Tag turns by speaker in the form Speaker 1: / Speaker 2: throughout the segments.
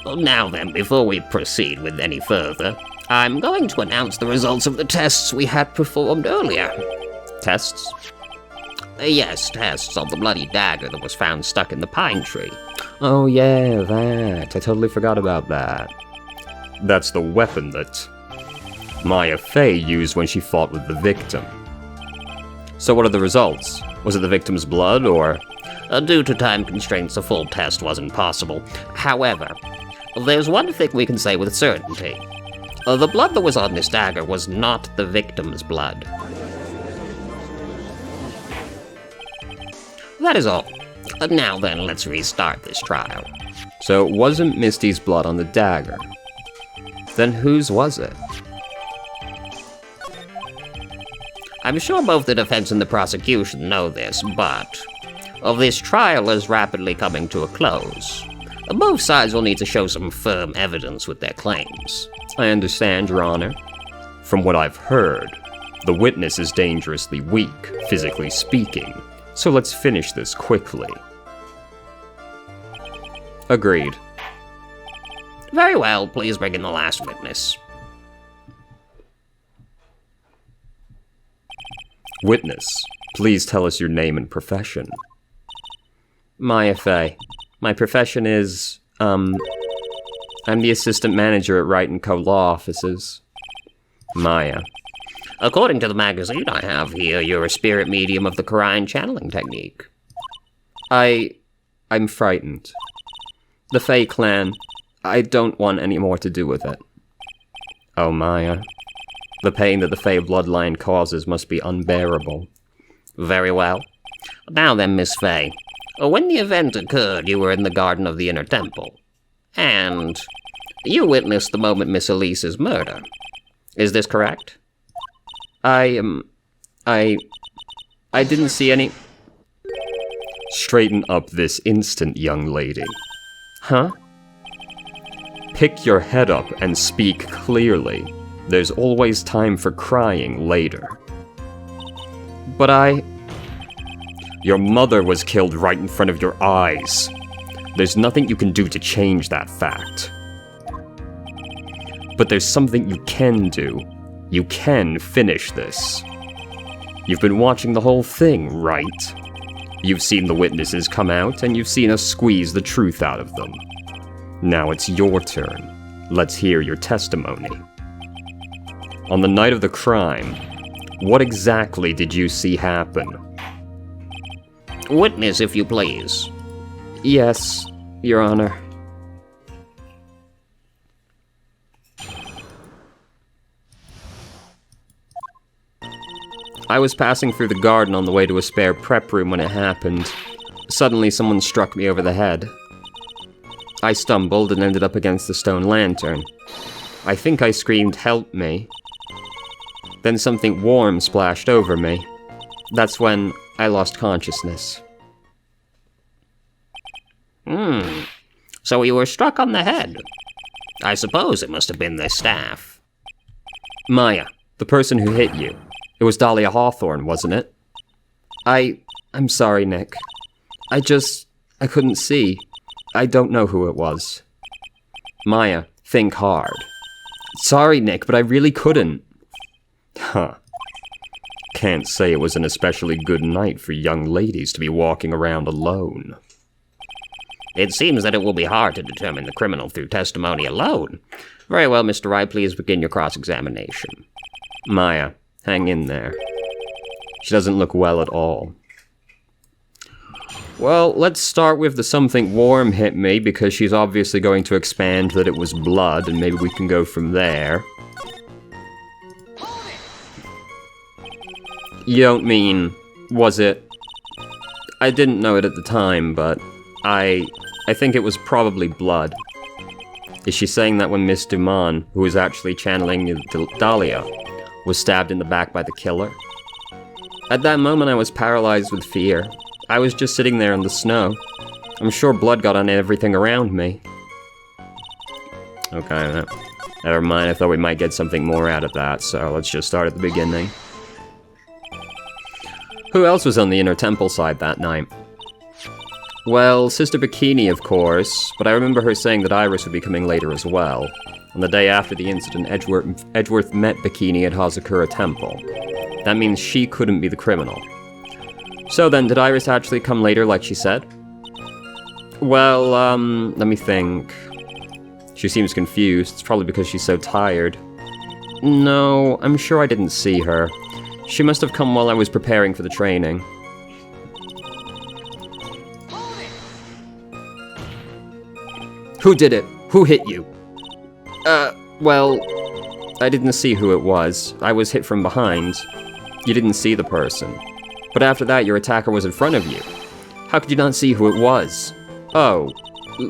Speaker 1: Now then, before we proceed with any further, I'm going to announce the results of the tests we had performed earlier.
Speaker 2: Tests?
Speaker 1: Yes, tests on the bloody dagger that was found stuck in the pine tree.
Speaker 2: Oh yeah, that. I totally forgot about that. That's the weapon that Maya Fey used when she fought with the victim. So what are the results? Was it the victim's blood, or...?
Speaker 1: Due to time constraints, a full test wasn't possible. However, there's one thing we can say with certainty. The blood that was on this dagger was not the victim's blood. That is all. Now then, let's restart this trial.
Speaker 2: So it wasn't Misty's blood on the dagger. Then whose was it?
Speaker 1: I'm sure both the defense and the prosecution know this, but this trial is rapidly coming to a close. Both sides will need to show some firm evidence with their claims.
Speaker 2: I understand, Your Honor. From what I've heard, the witness is dangerously weak, physically speaking, so let's finish this quickly. Agreed.
Speaker 1: Very well, please bring in the last witness.
Speaker 2: Witness, please tell us your name and profession. Maya Fey. My profession is, I'm the assistant manager at Wright & Co. law offices. Maya.
Speaker 1: According to the magazine I have here, you're a spirit medium of the Quran channeling technique.
Speaker 2: I'm frightened. The Fey clan, I don't want any more to do with it. Oh, Maya. The pain that the Fey bloodline causes must be unbearable.
Speaker 1: Very well. Now then, Miss Fey. When the event occurred, you were in the garden of the Inner Temple. And you witnessed the moment Miss Elise's murder. Is this correct?
Speaker 2: I didn't see any... Straighten up this instant, young lady. Huh? Pick your head up and speak clearly. There's always time for crying later. But Your mother was killed right in front of your eyes. There's nothing you can do to change that fact. But there's something you can do. You can finish this. You've been watching the whole thing, right? You've seen the witnesses come out, and you've seen us squeeze the truth out of them. Now it's your turn. Let's hear your testimony. On the night of the crime, what exactly did you see happen?
Speaker 1: Witness, if you please.
Speaker 2: Yes, Your Honor. I was passing through the garden on the way to a spare prep room when it happened. Suddenly, someone struck me over the head. I stumbled and ended up against the stone lantern. I think I screamed, "Help me." Then something warm splashed over me. That's when I lost consciousness.
Speaker 1: So you were struck on the head. I suppose it must have been the staff.
Speaker 2: Maya, the person who hit you. It was Dahlia Hawthorne, wasn't it? I'm sorry, Nick. I couldn't see. I don't know who it was. Maya, think hard. Sorry, Nick, but I really couldn't. Huh. Can't say it was an especially good night for young ladies to be walking around alone.
Speaker 1: It seems that it will be hard to determine the criminal through testimony alone. Very well, Mr. Wright, please begin your cross-examination.
Speaker 2: Maya, hang in there. She doesn't look well at all. Well, let's start with the something warm hit me, because she's obviously going to expand that it was blood, and maybe we can go from there. You don't mean, was it? I didn't know it at the time, but I think it was probably blood. Is she saying that when Miss Dumont, who was actually channeling Dahlia, was stabbed in the back by the killer? At that moment, I was paralyzed with fear. I was just sitting there in the snow. I'm sure blood got on everything around me. Okay, never mind. I thought we might get something more out of that, so let's just start at the beginning. Who else was on the Inner Temple side that night? Well, Sister Bikini, of course, but I remember her saying that Iris would be coming later as well. On the day after the incident, Edgeworth met Bikini at Hazakura Temple. That means she couldn't be the criminal. So then, did Iris actually come later like she said? Well, let me think. She seems confused. It's probably because she's so tired. No, I'm sure I didn't see her. She must have come while I was preparing for the training. Who did it? Who hit you? Well, I didn't see who it was. I was hit from behind. You didn't see the person. But after that, your attacker was in front of you. How could you not see who it was? Oh,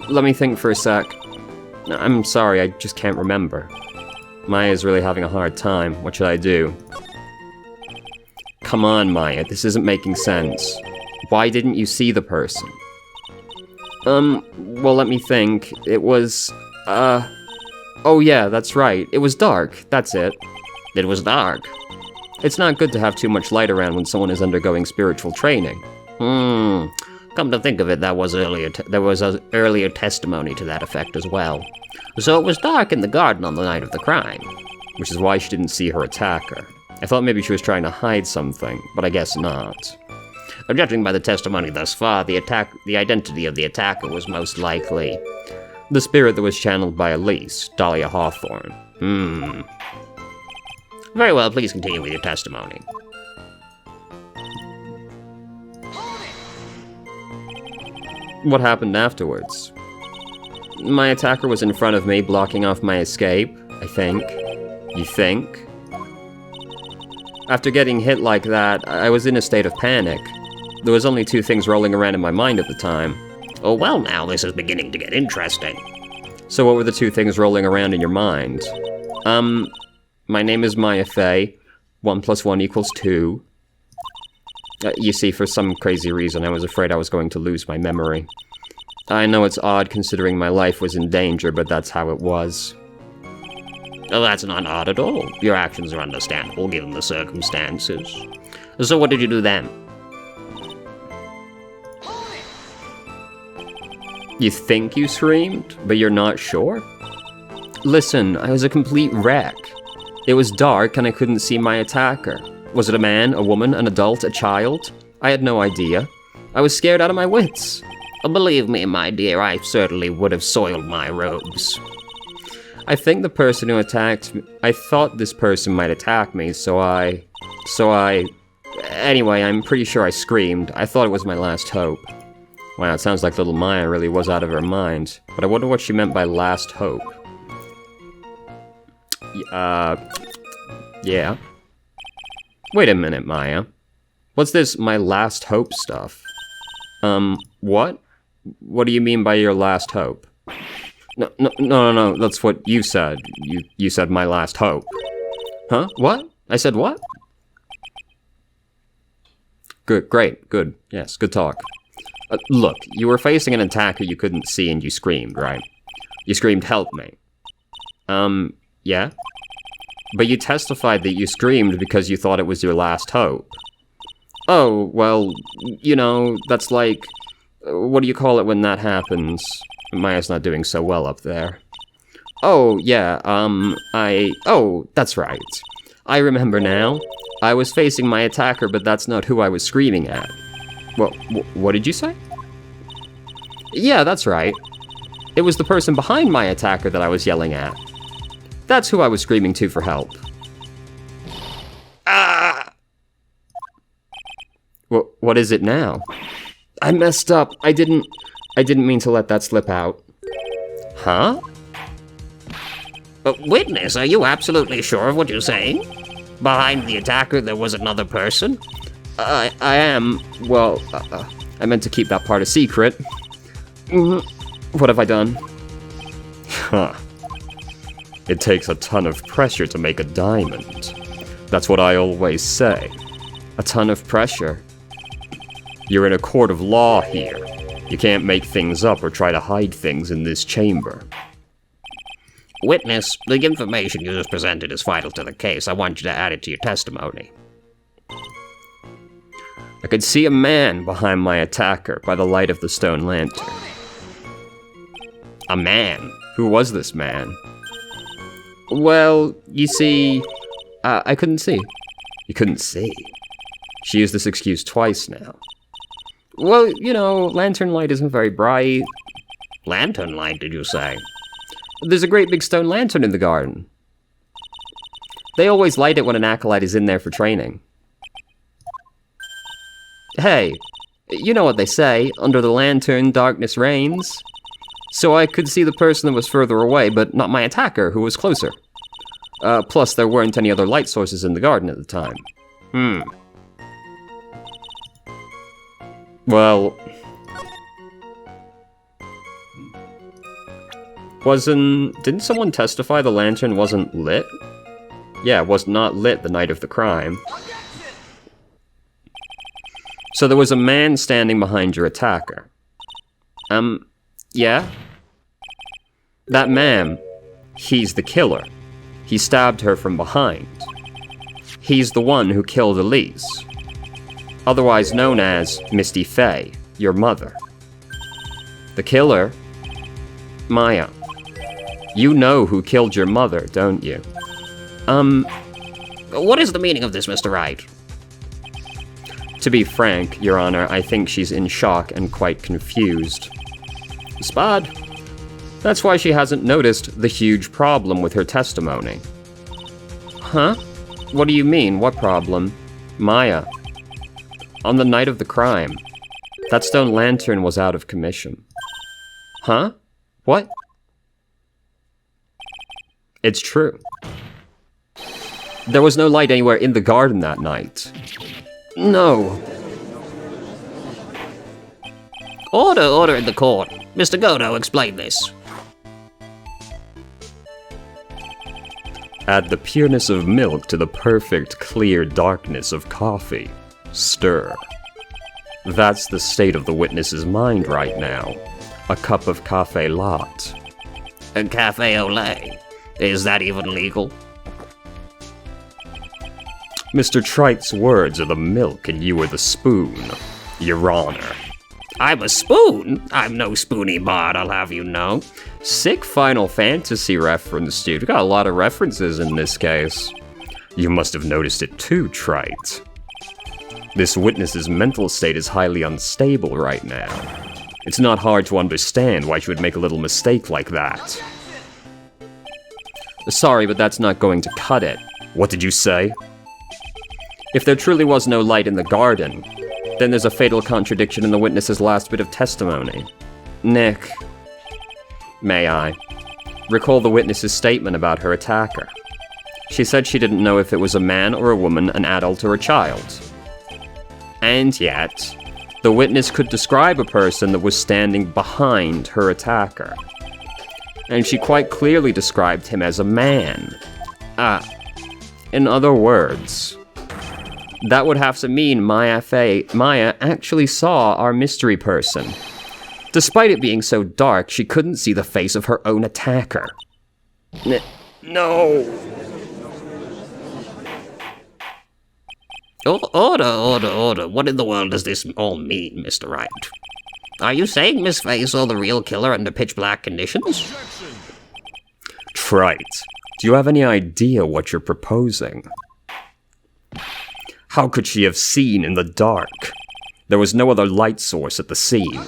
Speaker 2: let me think for a sec. I'm sorry, I just can't remember. Maya's really having a hard time. What should I do? Come on, Maya, this isn't making sense. Why didn't you see the person? Well, let me think. It was, oh yeah, that's right. It was dark, that's it.
Speaker 1: It was dark.
Speaker 2: It's not good to have too much light around when someone is undergoing spiritual training.
Speaker 1: Come to think of it, there was an earlier testimony to that effect as well. So it was dark in the garden on the night of the crime.
Speaker 2: Which is why she didn't see her attacker. I thought maybe she was trying to hide something, but I guess not.
Speaker 1: Judging by the testimony thus far, the identity of the attacker was most likely
Speaker 2: the spirit that was channeled by Elise, Dahlia Hawthorne.
Speaker 1: Very well, please continue with your testimony.
Speaker 2: What happened afterwards? My attacker was in front of me, blocking off my escape, I think. You think? After getting hit like that, I was in a state of panic. There was only two things rolling around in my mind at the time.
Speaker 1: Oh, well now, this is beginning to get interesting.
Speaker 2: So what were the two things rolling around in your mind? My name is Maya Fey. 1 + 1 = 2. You see, for some crazy reason, I was afraid I was going to lose my memory. I know it's odd considering my life was in danger, but that's how it was.
Speaker 1: Oh, that's not odd at all. Your actions are understandable, given the circumstances. So what did you do then?
Speaker 2: You think you screamed, but you're not sure? Listen, I was a complete wreck. It was dark and I couldn't see my attacker. Was it a man, a woman, an adult, a child? I had no idea. I was scared out of my wits.
Speaker 1: Believe me, my dear, I certainly would have soiled my robes.
Speaker 2: I think the person who attacked me... I thought this person might attack me, so I... Anyway, I'm pretty sure I screamed. I thought it was my last hope. Wow, it sounds like little Maya really was out of her mind. But I wonder what she meant by last hope. Yeah. Wait a minute, Maya. What's this my last hope stuff? What? What do you mean by your last hope? No, that's what you said. You said my last hope. Huh? What? I said what? Good, great, good. Yes, good talk. Look, you were facing an attacker you couldn't see and you screamed, right? You screamed, "Help me." Yeah? But you testified that you screamed because you thought it was your last hope. Oh, well, you know, that's like... What do you call it when that happens? Maya's not doing so well up there. Oh, yeah, Oh, that's right. I remember now. I was facing my attacker, but that's not who I was screaming at. Well, what did you say? Yeah, that's right. It was the person behind my attacker that I was yelling at. That's who I was screaming to for help. Ah! What is it now? I messed up. I didn't mean to let that slip out. Huh?
Speaker 1: Witness, are you absolutely sure of what you're saying? Behind the attacker there was another person?
Speaker 2: I am. Well, I meant to keep that part a secret. What have I done? Huh. It takes a ton of pressure to make a diamond. That's what I always say. A ton of pressure. You're in a court of law here. You can't make things up or try to hide things in this chamber.
Speaker 1: Witness, the information you just presented is vital to the case. I want you to add it to your testimony.
Speaker 2: I could see a man behind my attacker by the light of the stone lantern.
Speaker 1: A man?
Speaker 2: Who was this man? Well, you see, I couldn't see. You couldn't see? She used this excuse twice now. Well, you know, lantern light isn't very bright.
Speaker 1: Lantern light, did you say?
Speaker 2: There's a great big stone lantern in the garden. They always light it when an acolyte is in there for training. Hey, you know what they say, under the lantern, darkness reigns. So I could see the person that was further away, but not my attacker, who was closer. Plus, there weren't any other light sources in the garden at the time. Well... Didn't someone testify the lantern wasn't lit? Yeah, it was not lit the night of the crime. So there was a man standing behind your attacker. Yeah? That man, he's the killer. He stabbed her from behind. He's the one who killed Elise. Otherwise known as Misty Faye, your mother. The killer? Maya. You know who killed your mother, don't you?
Speaker 1: What is the meaning of this, Mr. Wright?
Speaker 2: To be frank, Your Honor, I think she's in shock and quite confused. Spud. That's why she hasn't noticed the huge problem with her testimony. Huh? What do you mean, what problem? Maya. On the night of the crime, that stone lantern was out of commission. Huh? What? It's true. There was no light anywhere in the garden that night. No.
Speaker 1: Order in the court. Mr. Godo, explain this.
Speaker 2: Add the pureness of milk to the perfect, clear darkness of coffee. Stir. That's the state of the witness's mind right now. A cup of cafe latte.
Speaker 1: A cafe au lait. Is that even legal?
Speaker 2: Mr. Trite's words are the milk and you are the spoon, Your Honor.
Speaker 1: I'm a spoon? I'm no spoony bard, I'll have you know.
Speaker 2: Sick Final Fantasy reference, dude. We got a lot of references in this case. You must have noticed it too, Trite. This witness's mental state is highly unstable right now. It's not hard to understand why she would make a little mistake like that. Sorry, but that's not going to cut it. What did you say? If there truly was no light in the garden, then there's a fatal contradiction in the witness's last bit of testimony. Nick, may I? Recall the witness's statement about her attacker. She said she didn't know if it was a man or a woman, an adult or a child. And yet, the witness could describe a person that was standing behind her attacker. And she quite clearly described him as a man. In other words, that would have to mean Maya actually saw our mystery person. Despite it being so dark, she couldn't see the face of her own attacker. No.
Speaker 1: Order. What in the world does this all mean, Mr. Wright? Are you saying Miss Faye saw the real killer under pitch-black conditions?
Speaker 2: Trite, do you have any idea what you're proposing? How could she have seen in the dark? There was no other light source at the scene.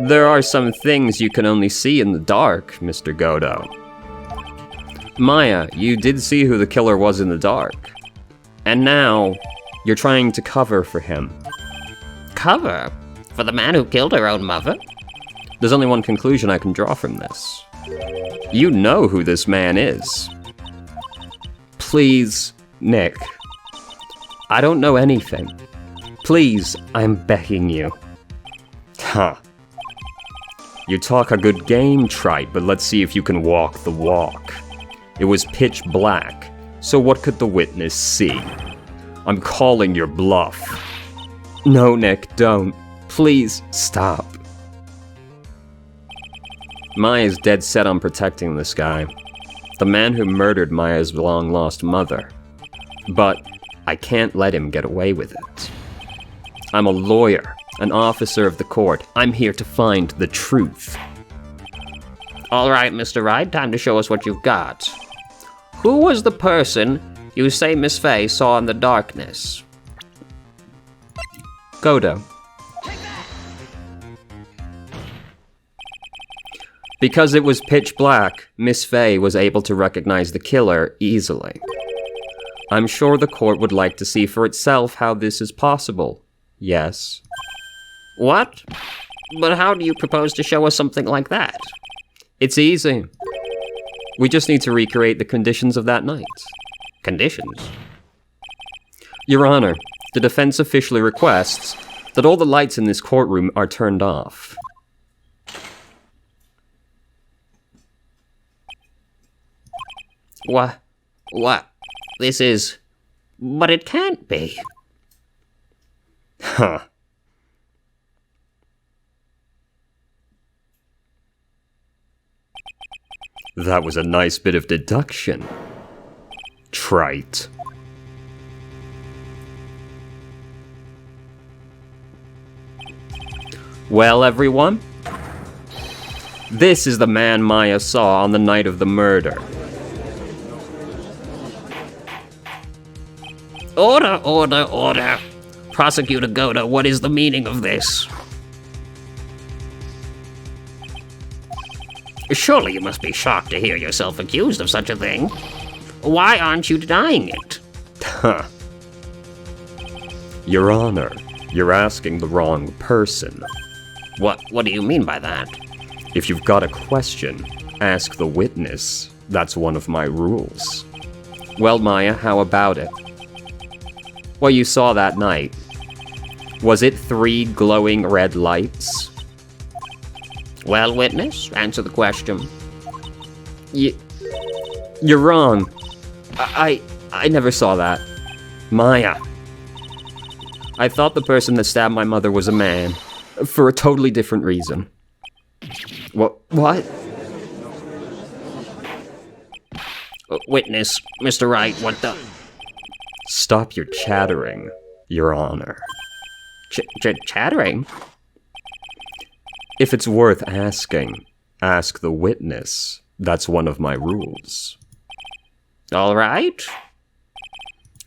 Speaker 2: There are some things you can only see in the dark, Mr. Godo. Maya, you did see who the killer was in the dark. And now, you're trying to cover for him.
Speaker 1: Cover? For the man who killed her own mother?
Speaker 2: There's only one conclusion I can draw from this. You know who this man is. Please, Nick. I don't know anything. Please, I'm begging you. Huh. You talk a good game, Trite, but let's see if you can walk the walk. It was pitch black, so what could the witness see? I'm calling your bluff. No, Nick, don't. Please, stop. Maya's dead set on protecting this guy. The man who murdered Maya's long-lost mother. But I can't let him get away with it. I'm a lawyer, an officer of the court. I'm here to find the truth.
Speaker 1: All right, Mr. Wright, time to show us what you've got. Who was the person you say Miss Fay saw in the darkness?
Speaker 2: Godo. Because it was pitch black, Miss Fay was able to recognize the killer easily. I'm sure the court would like to see for itself how this is possible. Yes.
Speaker 1: What? But how do you propose to show us something like that?
Speaker 2: It's easy. We just need to recreate the conditions of that night.
Speaker 1: Conditions?
Speaker 2: Your Honor, the defense officially requests that all the lights in this courtroom are turned off.
Speaker 1: What? This is... But it can't be.
Speaker 2: Huh. That was a nice bit of deduction. Trite. Well, everyone, this is the man Maya saw on the night of the murder.
Speaker 1: Order. Prosecutor Godo, what is the meaning of this? Surely you must be shocked to hear yourself accused of such a thing. Why aren't you denying it?
Speaker 2: Huh. Your Honor, you're asking the wrong person.
Speaker 1: What do you mean by that?
Speaker 2: If you've got a question, ask the witness. That's one of my rules. Well, Maya, how about it? What you saw that night, was it 3 glowing red lights?
Speaker 1: Well, witness, answer the question.
Speaker 2: You're wrong. I never saw that. Maya. I thought the person that stabbed my mother was a man, for a totally different reason. What?
Speaker 1: Witness, Mr. Wright, what the...
Speaker 2: Stop your chattering, Your Honor.
Speaker 1: Chattering?
Speaker 2: If it's worth asking, ask the witness. That's one of my rules.
Speaker 1: All right.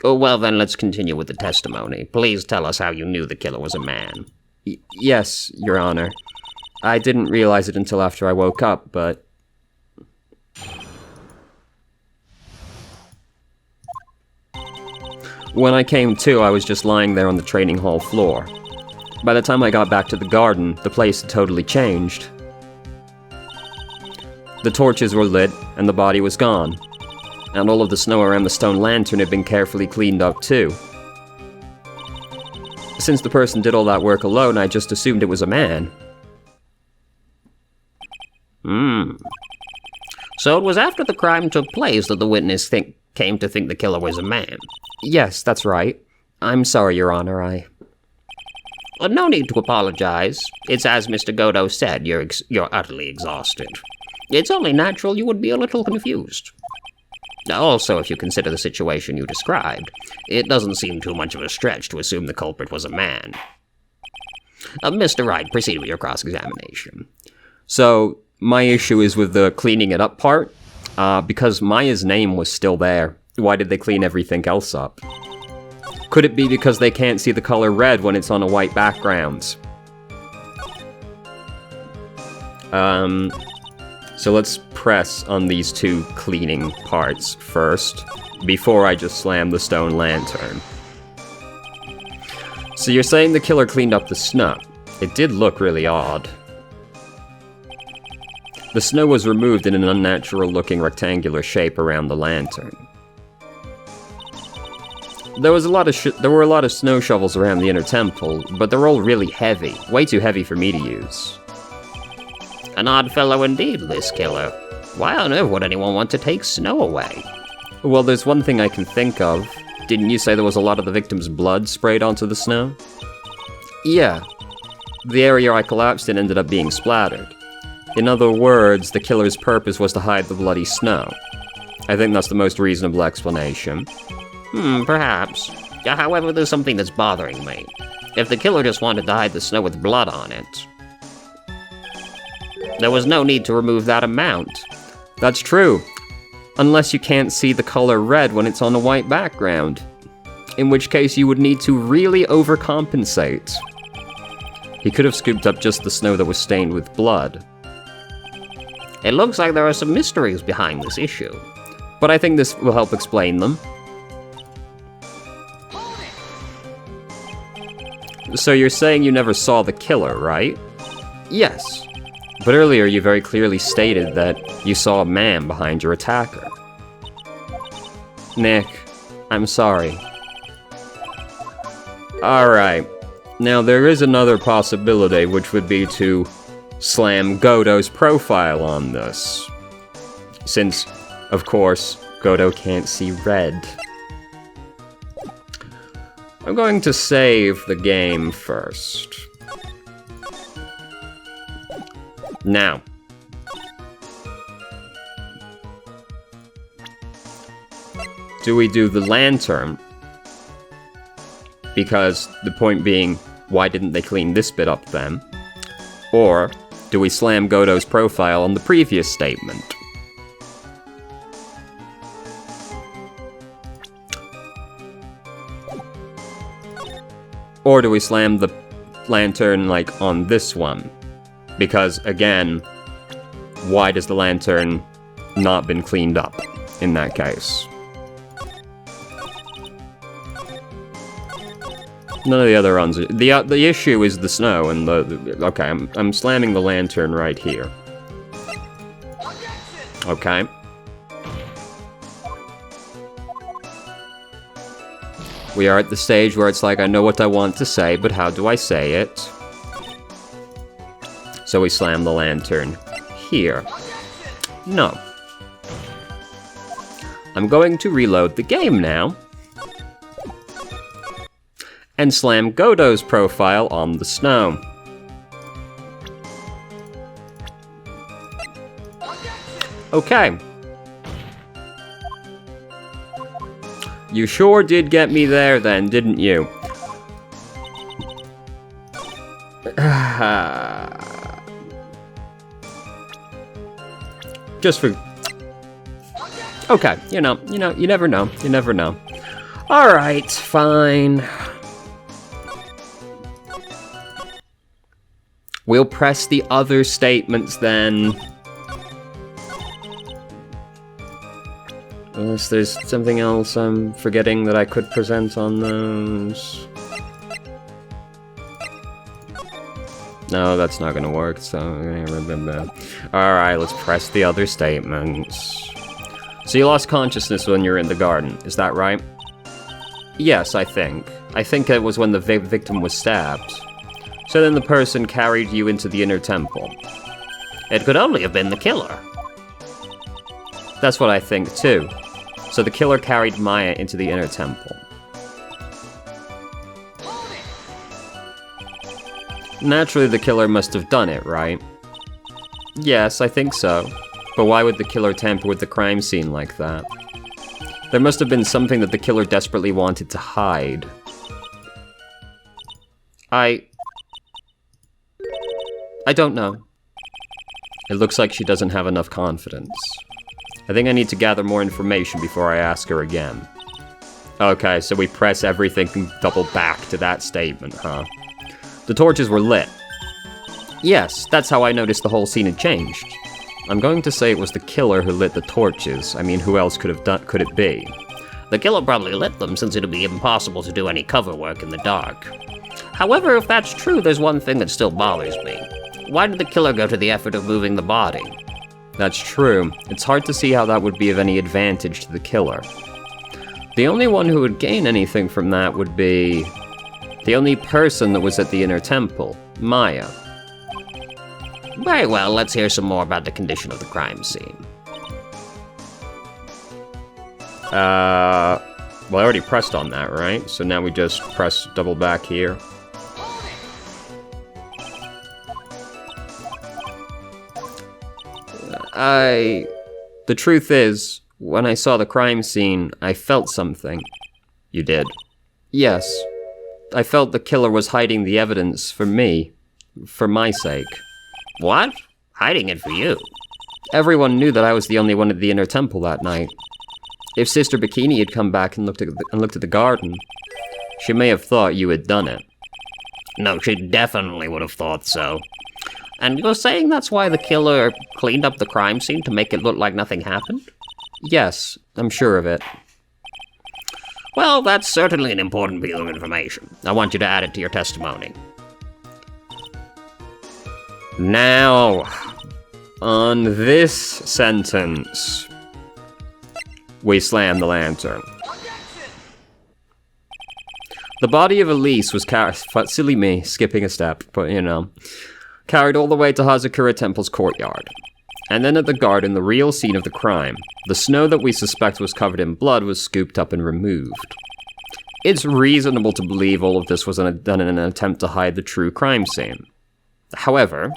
Speaker 1: Oh, well, then let's continue with the testimony. Please tell us how you knew the killer was a man.
Speaker 2: Yes, Your Honor. I didn't realize it until after I woke up, but... When I came to, I was just lying there on the training hall floor. By the time I got back to the garden, the place had totally changed. The torches were lit, and the body was gone. And all of the snow around the stone lantern had been carefully cleaned up too. Since the person did all that work alone, I just assumed it was a man.
Speaker 1: So it was after the crime took place that the witness came to think the killer was a man?
Speaker 2: Yes, that's right. I'm sorry, Your Honor,
Speaker 1: No need to apologize. It's as Mr. Godo said, you're utterly exhausted. It's only natural you would be a little confused. Also, if you consider the situation you described, it doesn't seem too much of a stretch to assume the culprit was a man. Mr. Wright, proceed with your cross-examination.
Speaker 2: So, my issue is with the cleaning it up part. Because Maya's name was still there, why did they clean everything else up? Could it be because they can't see the color red when it's on a white background? So let's press on these 2 cleaning parts first, before I just slam the stone lantern. So you're saying the killer cleaned up the snow. It did look really odd. The snow was removed in an unnatural-looking rectangular shape around the lantern. There were a lot of snow shovels around the inner temple, but they're all really heavy, way too heavy for me to use.
Speaker 1: An odd fellow indeed, this killer. Why on earth would anyone want to take snow away?
Speaker 2: Well, there's one thing I can think of. Didn't you say there was a lot of the victim's blood sprayed onto the snow? Yeah. The area I collapsed in ended up being splattered. In other words, the killer's purpose was to hide the bloody snow. I think that's the most reasonable explanation.
Speaker 1: Perhaps. However, there's something that's bothering me. If the killer just wanted to hide the snow with blood on it, there was no need to remove that amount.
Speaker 2: That's true. Unless you can't see the color red when it's on a white background. In which case you would need to really overcompensate. He could have scooped up just the snow that was stained with blood.
Speaker 1: It looks like there are some mysteries behind this issue.
Speaker 2: But I think this will help explain them. So you're saying you never saw the killer, right?
Speaker 1: Yes.
Speaker 2: But earlier you very clearly stated that you saw a man behind your attacker. Nick, I'm sorry. Alright. Now there is another possibility, which would be to slam Godo's profile on this. Since, of course, Godo can't see red. I'm going to save the game first. Now. Do we do the lantern? Because the point being, why didn't they clean this bit up then? Or do we slam Godo's profile on the previous statement? Or do we slam the lantern, like, on this one? Because, again, why does the lantern not been cleaned up in that case? None of the other ones. The issue is the snow and okay, I'm slamming the lantern right here. Okay. We are at the stage where it's like, I know what I want to say, but how do I say it? So we slam the lantern here. No. I'm going to reload the game now. And slam Godo's profile on the snow. Okay. You sure did get me there then, didn't you? Just for... Okay, you never know. You never know. Alright, fine. We'll press the other statements then. Unless there's something else I'm forgetting that I could present on those. No, that's not gonna work, so... Alright, let's press the other statements. So you lost consciousness when you're in the garden, is that right? Yes, I think. I think it was when the victim was stabbed. So then the person carried you into the inner temple.
Speaker 1: It could only have been the killer.
Speaker 2: That's what I think too. So the killer carried Maya into the inner temple. Naturally, the killer must have done it, right? Yes, I think so. But why would the killer tamper with the crime scene like that? There must have been something that the killer desperately wanted to hide. I don't know. It looks like she doesn't have enough confidence. I think I need to gather more information before I ask her again. Okay, so we press everything and double back to that statement, huh? The torches were lit. Yes, that's how I noticed the whole scene had changed. I'm going to say it was the killer who lit the torches. I mean, who else could it be?
Speaker 1: The killer probably lit them since it'd be impossible to do any cover work in the dark. However, if that's true, there's one thing that still bothers me. Why did the killer go to the effort of moving the body?
Speaker 2: That's true. It's hard to see how that would be of any advantage to the killer. The only one who would gain anything from that would be... the only person that was at the inner temple, Maya.
Speaker 1: Very well, let's hear some more about the condition of the crime scene.
Speaker 2: Well, I already pressed on that, right? So now we just press double back here. The truth is, when I saw the crime scene, I felt something. You did? Yes. I felt the killer was hiding the evidence for me. For my sake.
Speaker 1: What? Hiding it for you?
Speaker 2: Everyone knew that I was the only one at the inner temple that night. If Sister Bikini had come back and looked at the garden, she may have thought you had done it.
Speaker 1: No, she definitely would have thought so. And you're saying that's why the killer cleaned up the crime scene to make it look like nothing happened?
Speaker 2: Yes, I'm sure of it.
Speaker 1: Well, that's certainly an important piece of information. I want you to add it to your testimony.
Speaker 2: Now, on this sentence, we slam the lantern. The body of Elise was carried, silly me, skipping a step, but carried all the way to Hazakura Temple's courtyard. And then at the garden, the real scene of the crime, the snow that we suspect was covered in blood, was scooped up and removed. It's reasonable to believe all of this was done in an attempt to hide the true crime scene. However,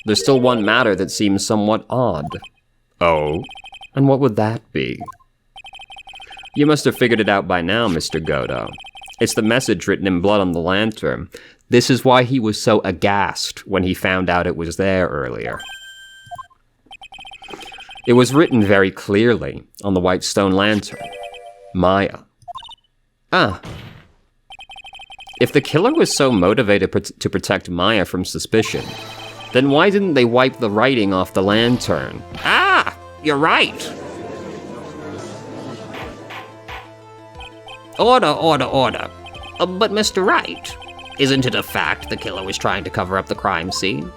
Speaker 2: there's still one matter that seems somewhat odd.
Speaker 1: Oh?
Speaker 2: And what would that be? You must have figured it out by now, Mr. Godo. It's the message written in blood on the lantern. This is why he was so aghast when he found out it was there earlier. It was written very clearly on the white stone lantern. Maya. Ah. If the killer was so motivated to protect Maya from suspicion, then why didn't they wipe the writing off the lantern?
Speaker 1: Ah! You're right! Order, order, order. But Mr. Wright, isn't it a fact the killer was trying to cover up the crime scene?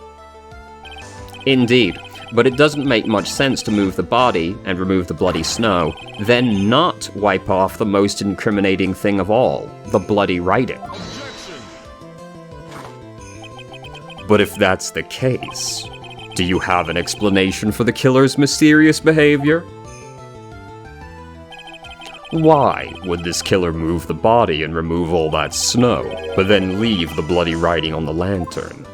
Speaker 2: Indeed, but it doesn't make much sense to move the body and remove the bloody snow, then not wipe off the most incriminating thing of all, the bloody writing. But if that's the case, do you have an explanation for the killer's mysterious behavior? Why would this killer move the body and remove all that snow, but then leave the bloody writing on the lantern?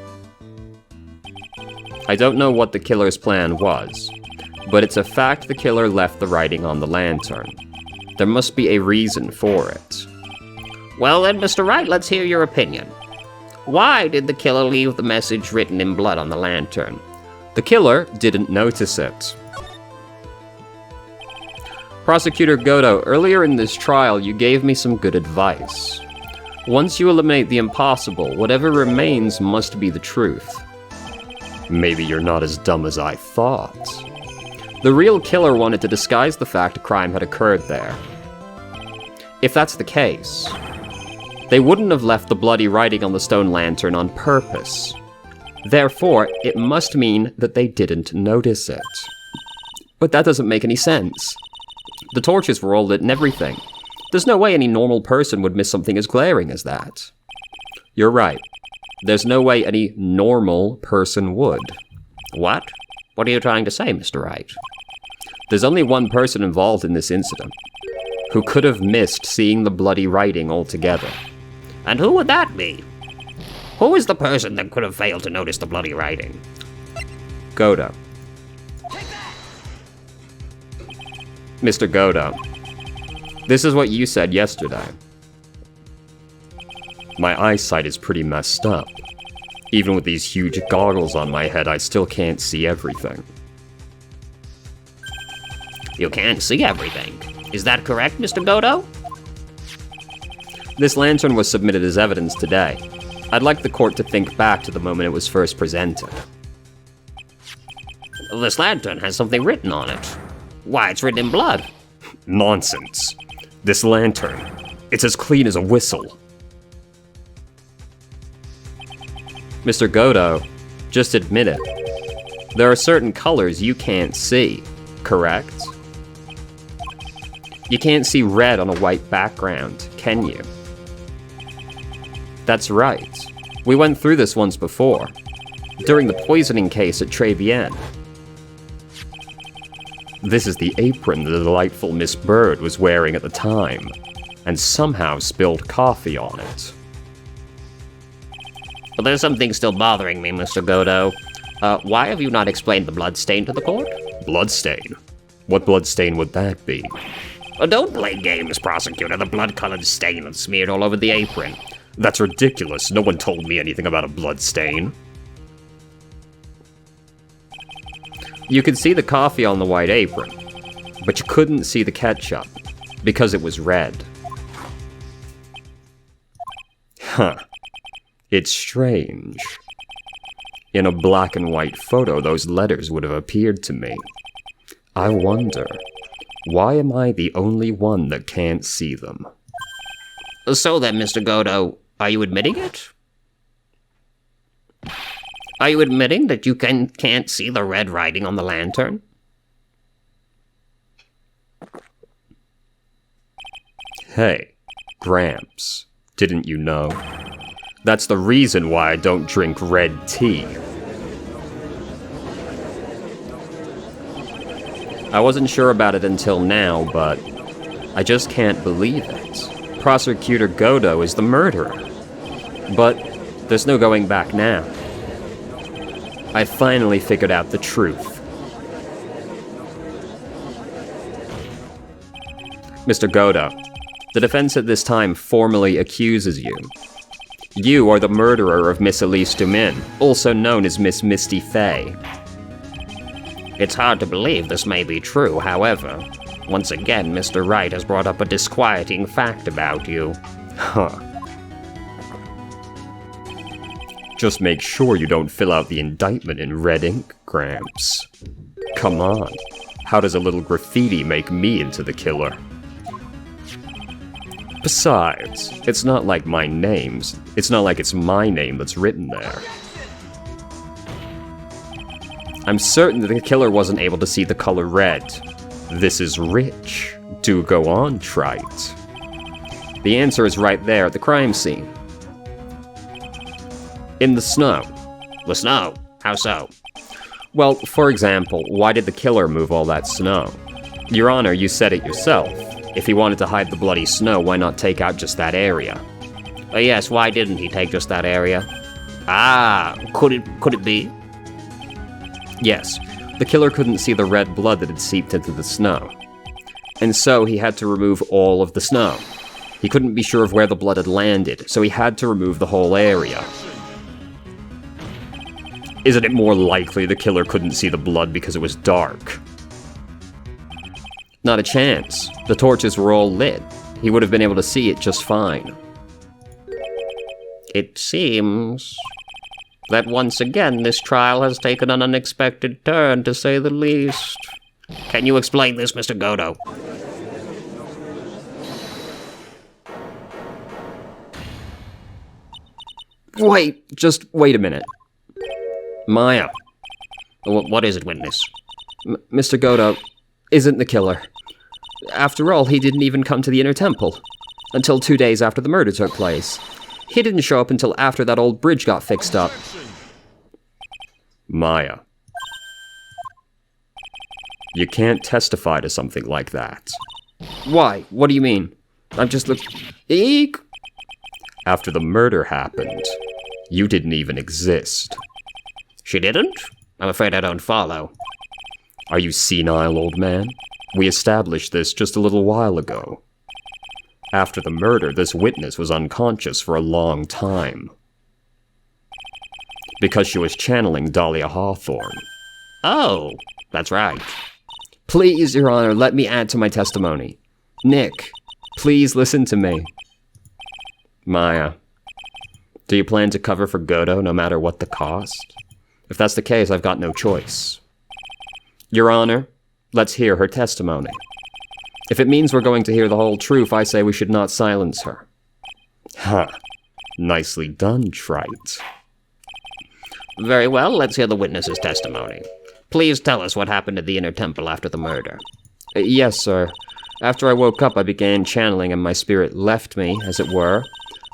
Speaker 2: I don't know what the killer's plan was, but it's a fact the killer left the writing on the lantern. There must be a reason for it.
Speaker 1: Well then, Mr. Wright, let's hear your opinion. Why did the killer leave the message written in blood on the lantern?
Speaker 2: The killer didn't notice it. Prosecutor Godo, earlier in this trial, you gave me some good advice. Once you eliminate the impossible, whatever remains must be the truth. Maybe you're not as dumb as I thought. The real killer wanted to disguise the fact a crime had occurred there. If that's the case, they wouldn't have left the bloody writing on the stone lantern on purpose. Therefore, it must mean that they didn't notice it. But that doesn't make any sense. The torches were all lit and everything. There's no way any normal person would miss something as glaring as that. You're right. There's no way any normal person would.
Speaker 1: What? What are you trying to say, Mr. Wright?
Speaker 2: There's only one person involved in this incident who could have missed seeing the bloody writing altogether.
Speaker 1: And who would that be? Who is the person that could have failed to notice the bloody writing?
Speaker 2: Godo. Mr. Godo, this is what you said yesterday. My eyesight is pretty messed up. Even with these huge goggles on my head, I still can't see everything.
Speaker 1: You can't see everything. Is that correct, Mr. Godo?
Speaker 2: This lantern was submitted as evidence today. I'd like the court to think back to the moment it was first presented.
Speaker 1: This lantern has something written on it. Why, it's written in blood.
Speaker 2: Nonsense. This lantern, it's as clean as a whistle. Mr. Godo, just admit it. There are certain colors you can't see, correct? You can't see red on a white background, can you? That's right. We went through this once before, during the poisoning case at Tribulations. This is the apron the delightful Miss Bird was wearing at the time, and somehow spilled coffee on it.
Speaker 1: But there's something still bothering me, Mr. Godo. Why have you not explained the bloodstain to the court?
Speaker 2: Bloodstain? What bloodstain would that be?
Speaker 1: Don't play games, prosecutor. The blood-colored stain is smeared all over the apron.
Speaker 2: That's ridiculous. No one told me anything about a blood stain. You could see the coffee on the white apron, but you couldn't see the ketchup, because it was red. Huh. It's strange. In a black and white photo, those letters would have appeared to me. I wonder, why am I the only one that can't see them?
Speaker 1: So then, Mr. Godo, are you admitting it? Are you admitting that you can't see the red writing on the lantern?
Speaker 2: Hey, Gramps, didn't you know? That's the reason why I don't drink red tea. I wasn't sure about it until now, but I just can't believe it. Prosecutor Godo is the murderer. But there's no going back now. I finally figured out the truth. Mr. Godo, the defense at this time formally accuses you. You are the murderer of Miss Elise Dumin, also known as Miss Misty Fey.
Speaker 1: It's hard to believe this may be true, however. Once again, Mr. Wright has brought up a disquieting fact about you.
Speaker 2: Huh. Just make sure you don't fill out the indictment in red ink, Gramps. Come on. How does a little graffiti make me into the killer? Besides, it's not like my name's. It's not like it's my name that's written there. I'm certain that the killer wasn't able to see the color red. This is rich. Do go on, Trite. The answer is right there at the crime scene. In the snow.
Speaker 1: The snow? How so?
Speaker 2: Well, for example, why did the killer move all that snow? Your Honor, you said it yourself. If he wanted to hide the bloody snow, why not take out just that area?
Speaker 1: Yes, why didn't he take just that area? Ah, could it be?
Speaker 2: Yes, the killer couldn't see the red blood that had seeped into the snow. And so he had to remove all of the snow. He couldn't be sure of where the blood had landed, so he had to remove the whole area. Isn't it more likely the killer couldn't see the blood because it was dark? Not a chance. The torches were all lit. He would have been able to see it just fine.
Speaker 1: It seems that once again this trial has taken an unexpected turn, to say the least. Can you explain this, Mr. Godo?
Speaker 2: Just wait a minute. Maya.
Speaker 1: What is it, witness?
Speaker 2: Mr. Godo isn't the killer. After all, he didn't even come to the Inner Temple until 2 days after the murder took place. He didn't show up until after that old bridge got fixed up. Maya. You can't testify to something like that. Why? What do you mean? I'm just Eek! After the murder happened, you didn't even exist.
Speaker 1: She didn't? I'm afraid I don't follow.
Speaker 2: Are you senile, old man? We established this just a little while ago. After the murder, this witness was unconscious for a long time. Because she was channeling Dahlia Hawthorne.
Speaker 1: Oh, that's right.
Speaker 2: Please, Your Honor, let me add to my testimony. Nick, please listen to me. Maya, do you plan to cover for Godo no matter what the cost? If that's the case, I've got no choice. Your Honor, let's hear her testimony. If it means we're going to hear the whole truth, I say we should not silence her. Huh. Nicely done, Trite.
Speaker 1: Very well, let's hear the witness's testimony. Please tell us what happened at the Inner Temple after the murder.
Speaker 2: Yes, sir. After I woke up, I began channeling and my spirit left me, as it were.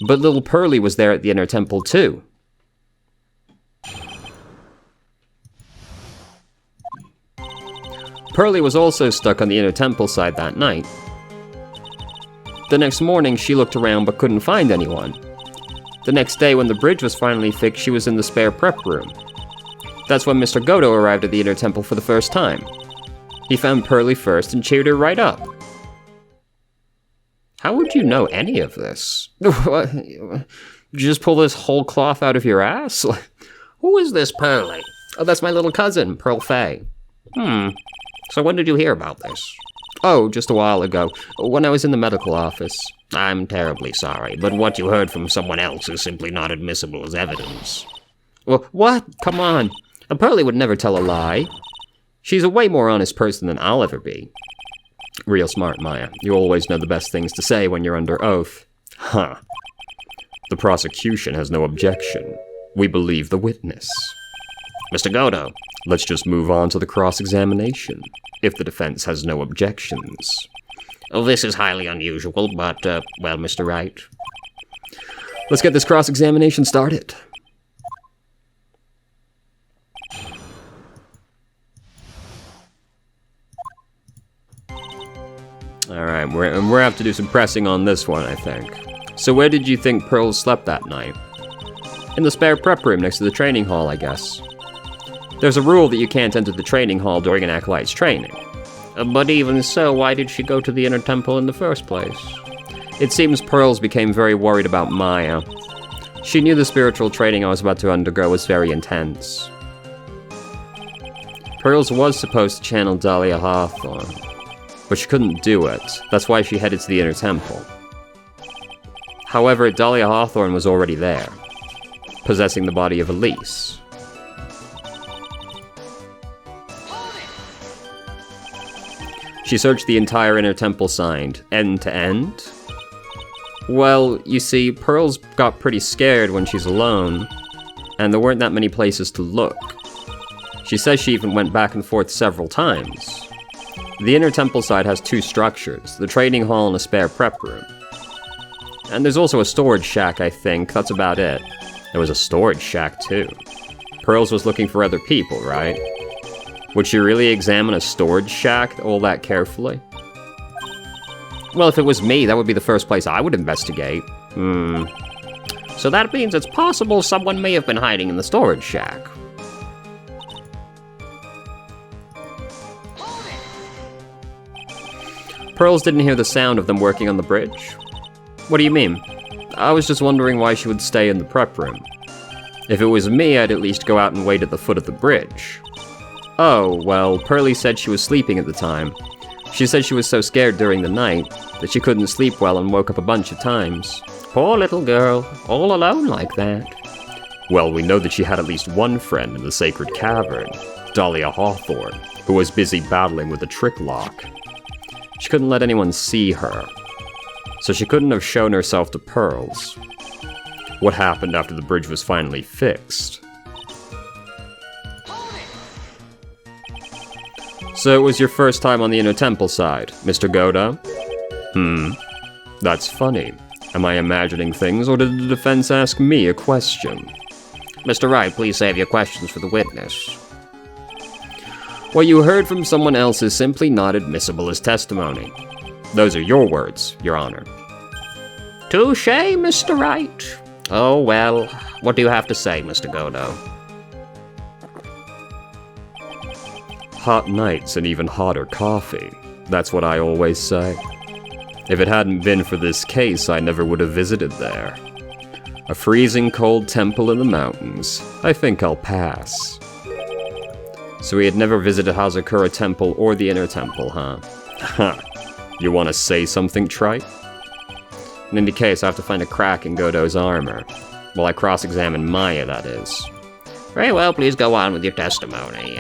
Speaker 2: But little Pearlie was there at the Inner Temple, too. Pearlie was also stuck on the Inner Temple side that night. The next morning, she looked around but couldn't find anyone. The next day, when the bridge was finally fixed, she was in the spare prep room. That's when Mr. Godo arrived at the Inner Temple for the first time. He found Pearlie first and cheered her right up. How would you know any of this? What? Did you just pull this whole cloth out of your ass?
Speaker 1: Who is this Pearlie?
Speaker 2: Oh, that's my little cousin, Pearl Fay.
Speaker 1: So when did you hear about this?
Speaker 2: Oh, just a while ago, when I was in the medical office.
Speaker 1: I'm terribly sorry, but what you heard from someone else is simply not admissible as evidence.
Speaker 2: Well, what? Come on. Pearlie would never tell a lie. She's a way more honest person than I'll ever be. Real smart, Maya. You always know the best things to say when you're under oath. Huh. The prosecution has no objection. We believe the witness.
Speaker 1: Mr. Godo.
Speaker 2: Let's just move on to the cross-examination, if the defense has no objections.
Speaker 1: Oh, this is highly unusual, but, well, Mr. Wright.
Speaker 2: Let's get this cross-examination started. Alright, we're going to have to do some pressing on this one, I think. So where did you think Pearl slept that night? In the spare prep room next to the training hall, I guess. There's a rule that you can't enter the training hall during an acolyte's training.
Speaker 1: But even so, why did she go to the inner temple in the first place?
Speaker 2: It seems Pearls became very worried about Maya. She knew the spiritual training I was about to undergo was very intense. Pearls was supposed to channel Dahlia Hawthorne, but she couldn't do it. That's why she headed to the inner temple. However, Dahlia Hawthorne was already there, possessing the body of Elise. She searched the entire inner temple side, end to end. Well, you see, Pearls got pretty scared when she's alone, and there weren't that many places to look. She says she even went back and forth several times. The inner temple side has two structures, the training hall and a spare prep room. And there's also a storage shack, I think. That's about it. There was a storage shack, too. Pearls was looking for other people, right? Would she really examine a storage shack all that carefully? Well, if it was me, that would be the first place I would investigate.
Speaker 1: So that means it's possible someone may have been hiding in the storage shack.
Speaker 2: Pearls didn't hear the sound of them working on the bridge. What do you mean? I was just wondering why she would stay in the prep room. If it was me, I'd at least go out and wait at the foot of the bridge. Oh, well, Pearlie said she was sleeping at the time. She said she was so scared during the night that she couldn't sleep well and woke up a bunch of times.
Speaker 1: Poor little girl, all alone like that.
Speaker 2: Well, we know that she had at least one friend in the sacred cavern, Dahlia Hawthorne, who was busy battling with a trick lock. She couldn't let anyone see her, so she couldn't have shown herself to Pearls. What happened after the bridge was finally fixed? So it was your first time on the inner temple side, Mr. Goda? That's funny. Am I imagining things, or did the defense ask me a question?
Speaker 1: Mr. Wright, please save your questions for the witness.
Speaker 2: What you heard from someone else is simply not admissible as testimony. Those are your words, Your Honor.
Speaker 1: Touché, Mr. Wright. Oh, well, what do you have to say, Mr. Godo?
Speaker 2: Hot nights and even hotter coffee. That's what I always say. If it hadn't been for this case, I never would have visited there. A freezing cold temple in the mountains. I think I'll pass. So he had never visited Hazakura Temple or the Inner Temple, huh? Huh. You want to say something, Trite? In any case, I have to find a crack in Godo's armor. Well, I cross-examine Maya, that is.
Speaker 1: Very well, please go on with your testimony.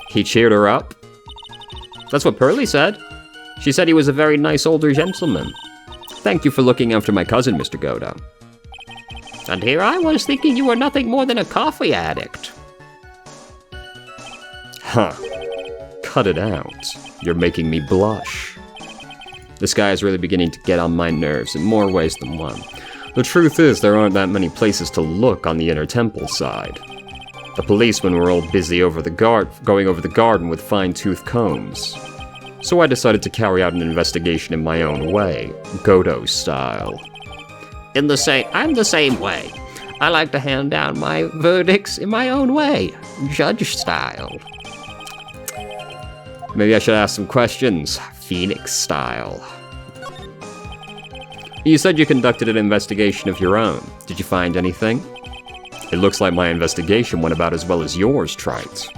Speaker 2: He cheered her up? That's what Pearlie said. She said he was a very nice older gentleman. Thank you for looking after my cousin, Mr. Godo.
Speaker 1: And here I was thinking you were nothing more than a coffee addict.
Speaker 2: Huh. Cut it out. You're making me blush. This guy is really beginning to get on my nerves in more ways than one. The truth is, there aren't that many places to look on the Inner Temple side. The policemen were all busy going over the garden with fine-tooth combs. So I decided to carry out an investigation in my own way, Godo style.
Speaker 1: I'm the same way. I like to hand down my verdicts in my own way, judge style.
Speaker 2: Maybe I should ask some questions, Phoenix style. You said you conducted an investigation of your own. Did you find anything? It looks like my investigation went about as well as yours, Wright.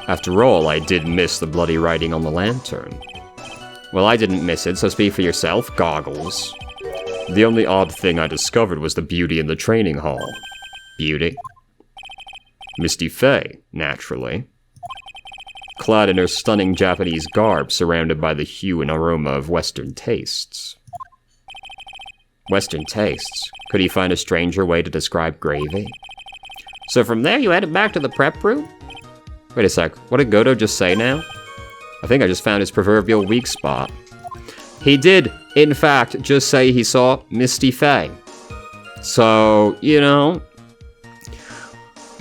Speaker 2: After all, I did miss the bloody writing on the lantern. Well, I didn't miss it, so speak for yourself, Goggles. The only odd thing I discovered was the beauty in the training hall. Beauty? Misty Faye, naturally. Clad in her stunning Japanese garb, surrounded by the hue and aroma of Western tastes. Western tastes? Could he find a stranger way to describe gravy?
Speaker 1: So from there you headed back to the prep room?
Speaker 2: Wait a sec, what did Godo just say now? I think I just found his proverbial weak spot. He did, in fact, just say he saw Misty Faye. So, you know...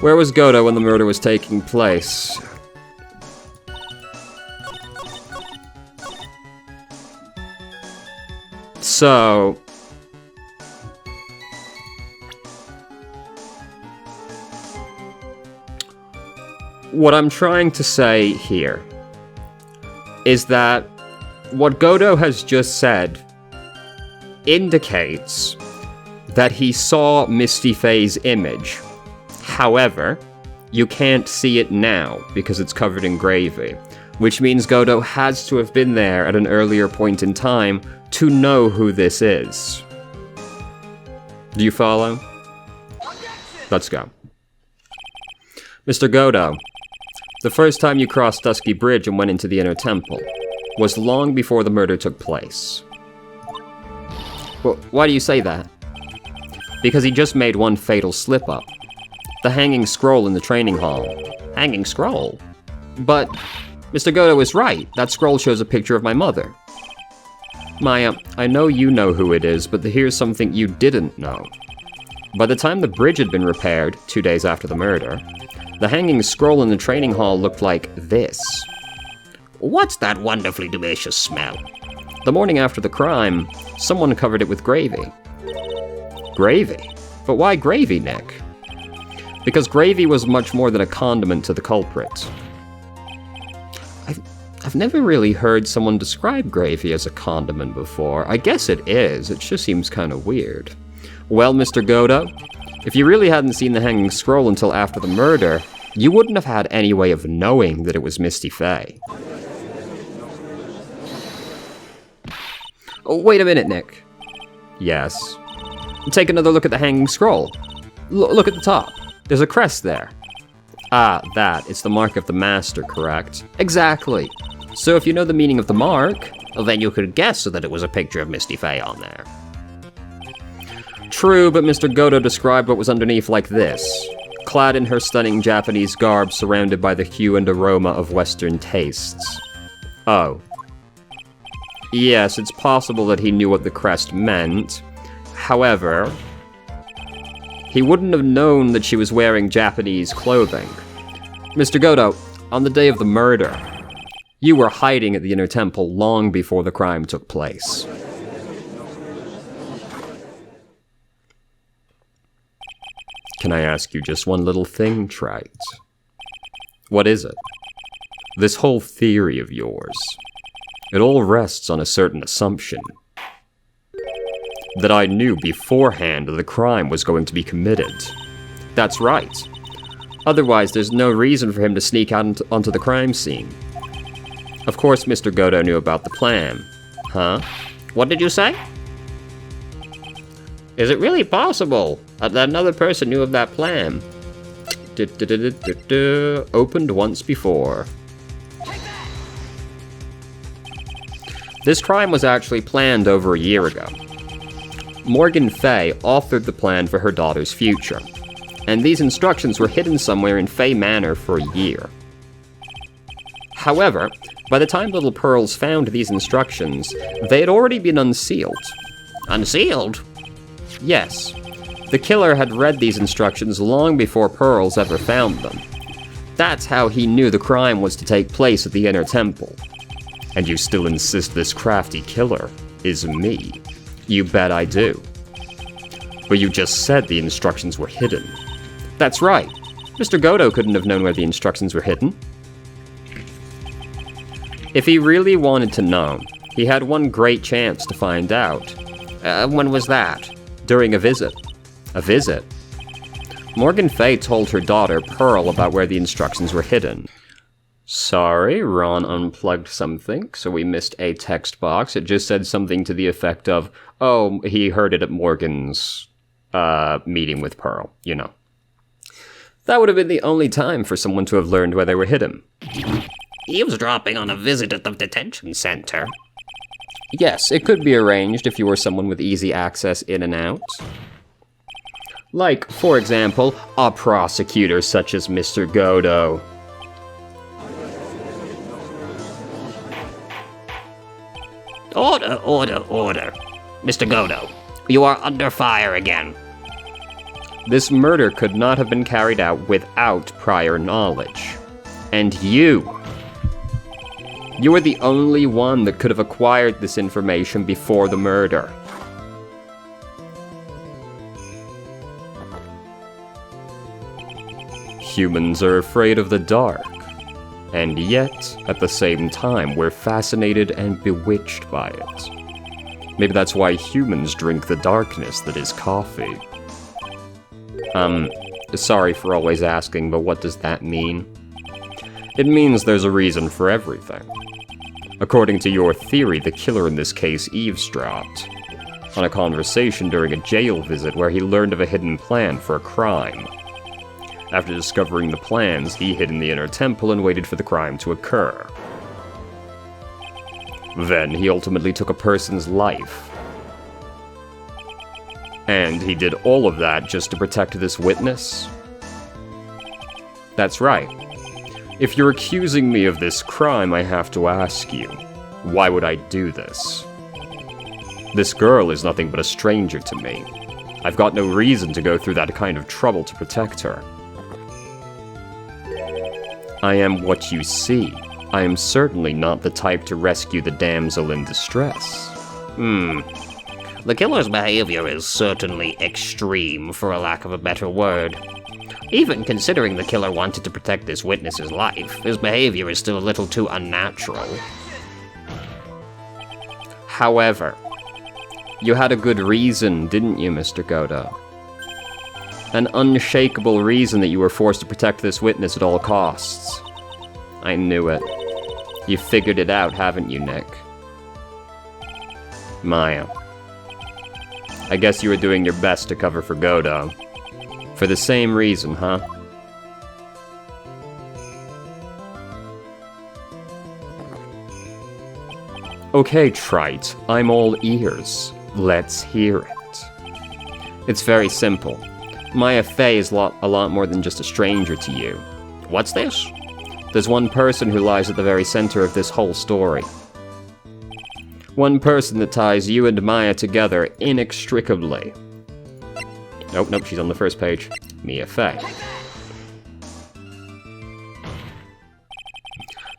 Speaker 2: Where was Godo when the murder was taking place? So... What I'm trying to say here is that what Godo has just said indicates that he saw Misty Faye's image. However, you can't see it now because it's covered in gravy, which means Godo has to have been there at an earlier point in time to know who this is. Do you follow? Let's go. Mr. Godo, the first time you crossed Dusky Bridge and went into the Inner Temple was long before the murder took place. Well, why do you say that? Because he just made one fatal slip-up. The hanging scroll in the training hall.
Speaker 1: Hanging scroll?
Speaker 2: But Mr. Godo is right. That scroll shows a picture of my mother. Maya, I know you know who it is, but here's something you didn't know. By the time the bridge had been repaired, 2 days after the murder, the hanging scroll in the training hall looked like this.
Speaker 1: What's that wonderfully delicious smell?
Speaker 2: The morning after the crime, someone covered it with gravy. Gravy? But why gravy, Nick? Because gravy was much more than a condiment to the culprit. I've never really heard someone describe gravy as a condiment before. I guess it is, it just seems kind of weird. Well, Mr. Godo, if you really hadn't seen the hanging scroll until after the murder, you wouldn't have had any way of knowing that it was Misty Faye. Oh, wait a minute, Nick. Yes? Take another look at the hanging scroll. Look at the top. There's a crest there. Ah, that. It's the mark of the master, correct? Exactly. So if you know the meaning of the mark,
Speaker 1: well, then you could guess that it was a picture of Misty Faye on there.
Speaker 2: True, but Mr. Godo described what was underneath like this. Clad in her stunning Japanese garb surrounded by the hue and aroma of Western tastes. Oh. Yes, it's possible that he knew what the crest meant. However, he wouldn't have known that she was wearing Japanese clothing. Mr. Godo, on the day of the murder, you were hiding at the Inner Temple long before the crime took place. Can I ask you just one little thing, Wright? What is it? This whole theory of yours. It all rests on a certain assumption. That I knew beforehand that the crime was going to be committed. That's right. Otherwise, there's no reason for him to sneak out onto the crime scene. Of course, Mr. Godo knew about the plan. Huh?
Speaker 1: What did you say? Is it really possible that another person knew of that plan?
Speaker 2: Opened once before. This crime was actually planned over a year ago. Morgan Faye authored the plan for her daughter's future, and these instructions were hidden somewhere in Faye Manor for a year. However, by the time Little Pearls found these instructions, they had already been unsealed.
Speaker 1: Unsealed?
Speaker 2: Yes. The killer had read these instructions long before Pearls ever found them. That's how he knew the crime was to take place at the Inner Temple. And you still insist this crafty killer is me? You bet I do. But you just said the instructions were hidden. That's right. Mr. Godo couldn't have known where the instructions were hidden. If he really wanted to know, he had one great chance to find out.
Speaker 1: When was that?
Speaker 2: During a visit. A visit? Morgan Fay told her daughter, Pearl, about where the instructions were hidden. Sorry, Ron unplugged something, so we missed a text box. It just said something to the effect of, oh, he heard it at Morgan's, meeting with Pearl, you know. That would have been the only time for someone to have learned where they were hidden.
Speaker 1: Eavesdropping on a visit at the detention center.
Speaker 2: Yes, it could be arranged if you were someone with easy access in and out. Like, for example, a prosecutor such as Mr. Godot.
Speaker 1: Order, order, order. Mr. Godot, you are under fire again.
Speaker 2: This murder could not have been carried out without prior knowledge. And you were the only one that could have acquired this information before the murder. Humans are afraid of the dark, and yet, at the same time, we're fascinated and bewitched by it. Maybe that's why humans drink the darkness that is coffee. Sorry for always asking, but what does that mean? It means there's a reason for everything. According to your theory, the killer in this case eavesdropped on a conversation during a jail visit where he learned of a hidden plan for a crime. After discovering the plans, he hid in the inner temple and waited for the crime to occur. Then he ultimately took a person's life. And he did all of that just to protect this witness? That's right. If you're accusing me of this crime, I have to ask you, why would I do this? This girl is nothing but a stranger to me. I've got no reason to go through that kind of trouble to protect her. I am what you see. I am certainly not the type to rescue the damsel in distress.
Speaker 1: The killer's behavior is certainly extreme, for a lack of a better word. Even considering the killer wanted to protect this witness's life, his behavior is still a little too unnatural.
Speaker 2: However, you had a good reason, didn't you, Mr. Godot? An unshakable reason that you were forced to protect this witness at all costs. I knew it. You figured it out, haven't you, Nick? Maya. I guess you were doing your best to cover for Godot. For the same reason, huh? Okay, Trite, I'm all ears. Let's hear it. It's very simple. Maya Fey is a lot more than just a stranger to you.
Speaker 1: What's this?
Speaker 2: There's one person who lies at the very center of this whole story. One person that ties you and Maya together inextricably. Nope, she's on the first page. Mia Fey.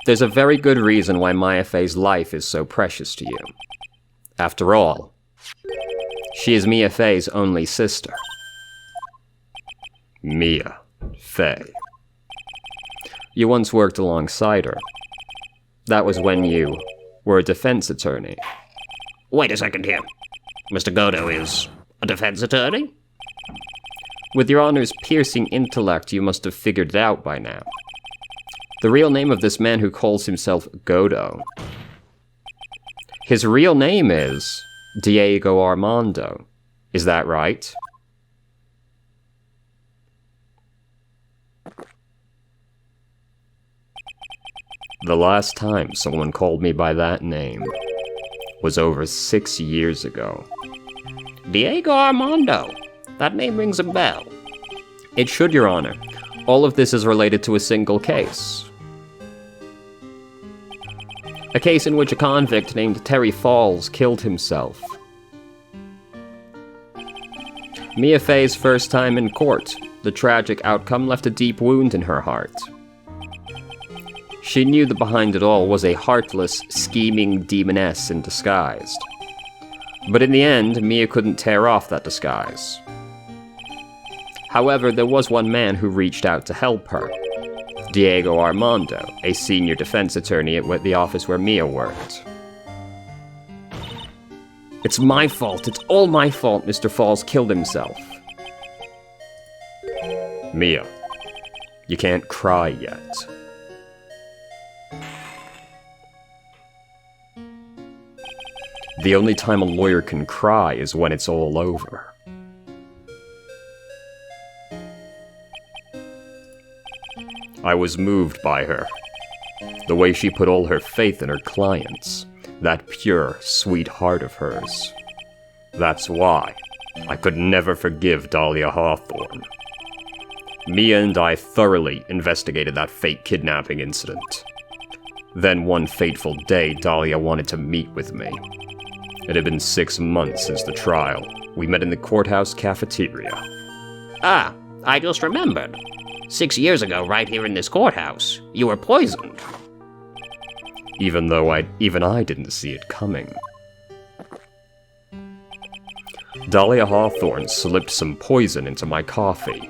Speaker 2: There's a very good reason why Maya Fey's life is so precious to you. After all, she is Mia Fey's only sister. Mia Fey. You once worked alongside her. That was when you were a defense attorney.
Speaker 1: Wait a second here. Mr. Godot is a defense attorney?
Speaker 2: With your Honor's piercing intellect, you must have figured it out by now. The real name of this man who calls himself Godot. His real name is Diego Armando. Is that right? The last time someone called me by that name was over 6 years ago.
Speaker 1: Diego Armando. That name rings a bell.
Speaker 2: It should, Your Honor. All of this is related to a single case. A case in which a convict named Terry Falls killed himself. Mia Fey's first time in court, the tragic outcome left a deep wound in her heart. She knew that behind it all was a heartless, scheming demoness in disguise. But in the end, Mia couldn't tear off that disguise. However, there was one man who reached out to help her. Diego Armando, a senior defense attorney at the office where Mia worked. It's my fault. It's all my fault Mr. Falls killed himself. Mia, you can't cry yet. The only time a lawyer can cry is when it's all over. I was moved by her. The way she put all her faith in her clients. That pure, sweet heart of hers. That's why I could never forgive Dahlia Hawthorne. Mia and I thoroughly investigated that fake kidnapping incident. Then one fateful day, Dahlia wanted to meet with me. It had been 6 months since the trial. We met in the courthouse cafeteria.
Speaker 1: Ah, I just remembered. 6 years ago, right here in this courthouse, you were poisoned.
Speaker 2: Even though even I didn't see it coming. Dahlia Hawthorne slipped some poison into my coffee.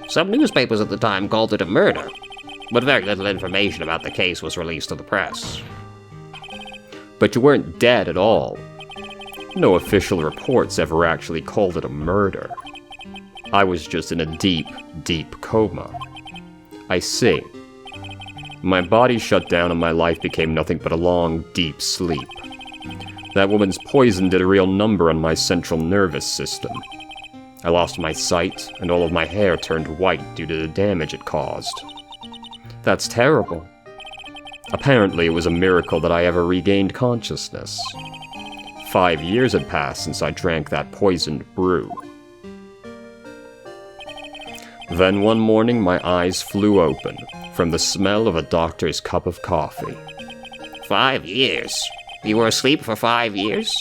Speaker 1: Some newspapers at the time called it a murder, but very little information about the case was released to the press.
Speaker 2: But you weren't dead at all. No official reports ever actually called it a murder. I was just in a deep, deep coma. I see. My body shut down and my life became nothing but a long, deep sleep. That woman's poison did a real number on my central nervous system. I lost my sight, and all of my hair turned white due to the damage it caused. That's terrible. Apparently, it was a miracle that I ever regained consciousness. 5 years had passed since I drank that poisoned brew. Then one morning, my eyes flew open from the smell of a doctor's cup of coffee.
Speaker 1: 5 years? You were asleep for 5 years?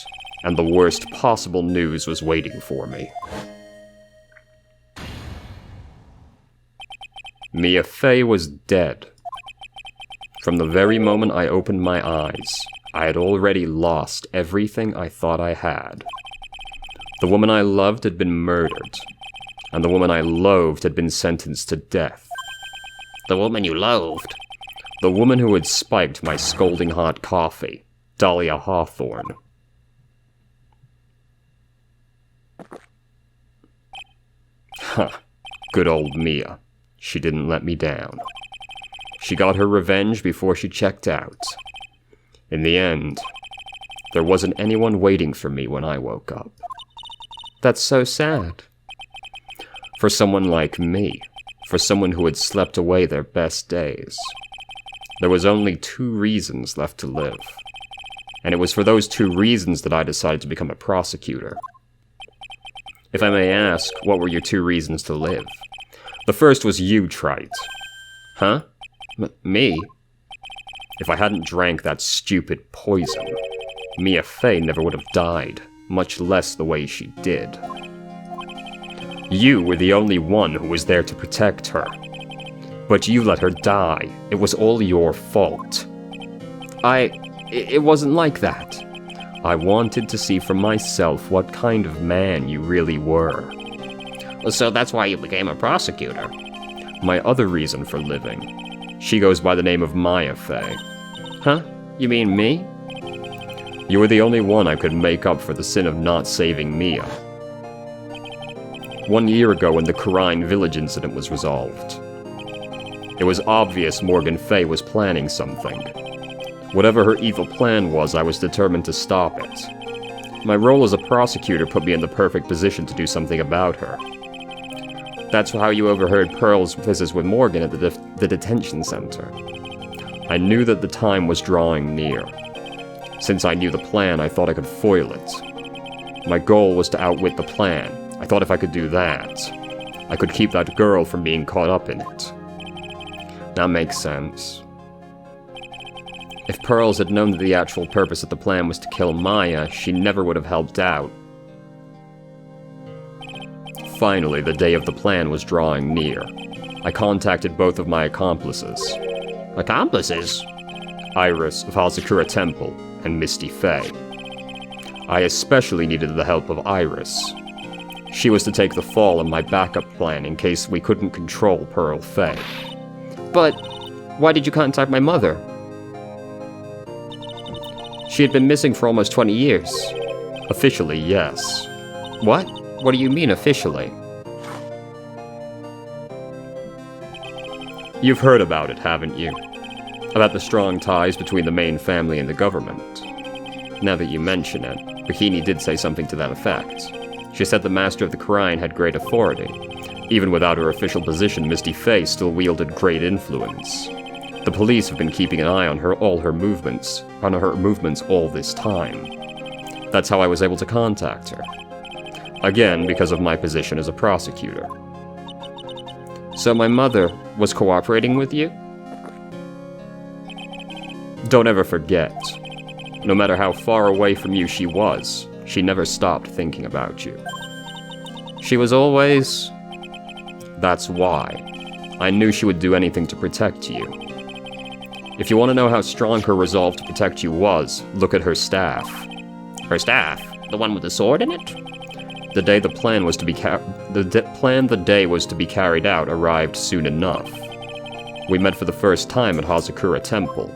Speaker 2: And the worst possible news was waiting for me. Mia Fey was dead. From the very moment I opened my eyes, I had already lost everything I thought I had. The woman I loved had been murdered, and the woman I loathed had been sentenced to death.
Speaker 1: The woman you loathed?
Speaker 2: The woman who had spiked my scalding hot coffee, Dahlia Hawthorne. Huh, good old Mia. She didn't let me down. She got her revenge before she checked out. In the end, there wasn't anyone waiting for me when I woke up. That's so sad. For someone like me, for someone who had slept away their best days. There was only 2 reasons left to live. And it was for those 2 reasons that I decided to become a prosecutor. If I may ask, what were your 2 reasons to live? The first was you, Wright. Huh? Me? If I hadn't drank that stupid poison, Mia Fey never would have died, much less the way she did. You were the only one who was there to protect her. But you let her die. It was all your fault. It wasn't like that. I wanted to see for myself what kind of man you really were.
Speaker 1: So that's why you became a prosecutor?
Speaker 2: My other reason for living. She goes by the name of Maya Fey.
Speaker 1: Huh? You mean me?
Speaker 2: You were the only one I could make up for the sin of not saving Mia. 1 year ago when the Karine Village incident was resolved. It was obvious Morgan Fey was planning something. Whatever her evil plan was, I was determined to stop it. My role as a prosecutor put me in the perfect position to do something about her. That's how you overheard Pearl's visits with Morgan at the detention center. I knew that the time was drawing near. Since I knew the plan, I thought I could foil it. My goal was to outwit the plan. I thought if I could do that, I could keep that girl from being caught up in it. That makes sense. If Pearls had known that the actual purpose of the plan was to kill Maya, she never would have helped out. Finally, the day of the plan was drawing near. I contacted both of my accomplices.
Speaker 1: Accomplices?
Speaker 2: Iris of Hazakura Temple and Misty Fey. I especially needed the help of Iris. She was to take the fall on my backup plan in case we couldn't control Pearl Fey. But why did you contact my mother? She had been missing for almost 20 years. Officially, yes. What? What do you mean, officially? You've heard about it, haven't you? About the strong ties between the main family and the government. Now that you mention it, Bikini did say something to that effect. She said the Master of the Crine had great authority. Even without her official position, Misty Faye still wielded great influence. The police have been keeping an eye on her movements all this time. That's how I was able to contact her. Again, because of my position as a prosecutor. So my mother was cooperating with you? Don't ever forget. No matter how far away from you she was, she never stopped thinking about you. She was always... That's why. I knew she would do anything to protect you. If you want to know how strong her resolve to protect you was, look at her staff.
Speaker 1: Her staff? The one with the sword in it?
Speaker 2: The day the plan was to be carried out arrived soon enough. We met for the first time at Hazakura Temple.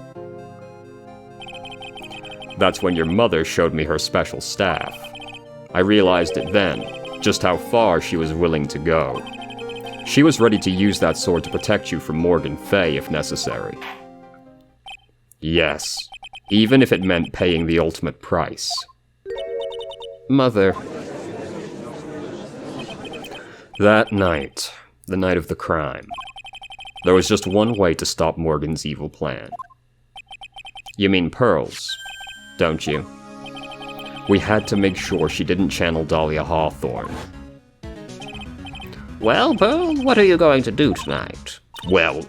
Speaker 2: That's when your mother showed me her special staff. I realized it then, just how far she was willing to go. She was ready to use that sword to protect you from Morgan Fay if necessary. Yes, even if it meant paying the ultimate price. Mother. That night, the night of the crime, there was just one way to stop Morgan's evil plan. You mean pearls, don't you? We had to make sure she didn't channel Dahlia Hawthorne.
Speaker 1: Well, Pearl, what are you going to do tonight?
Speaker 2: Well,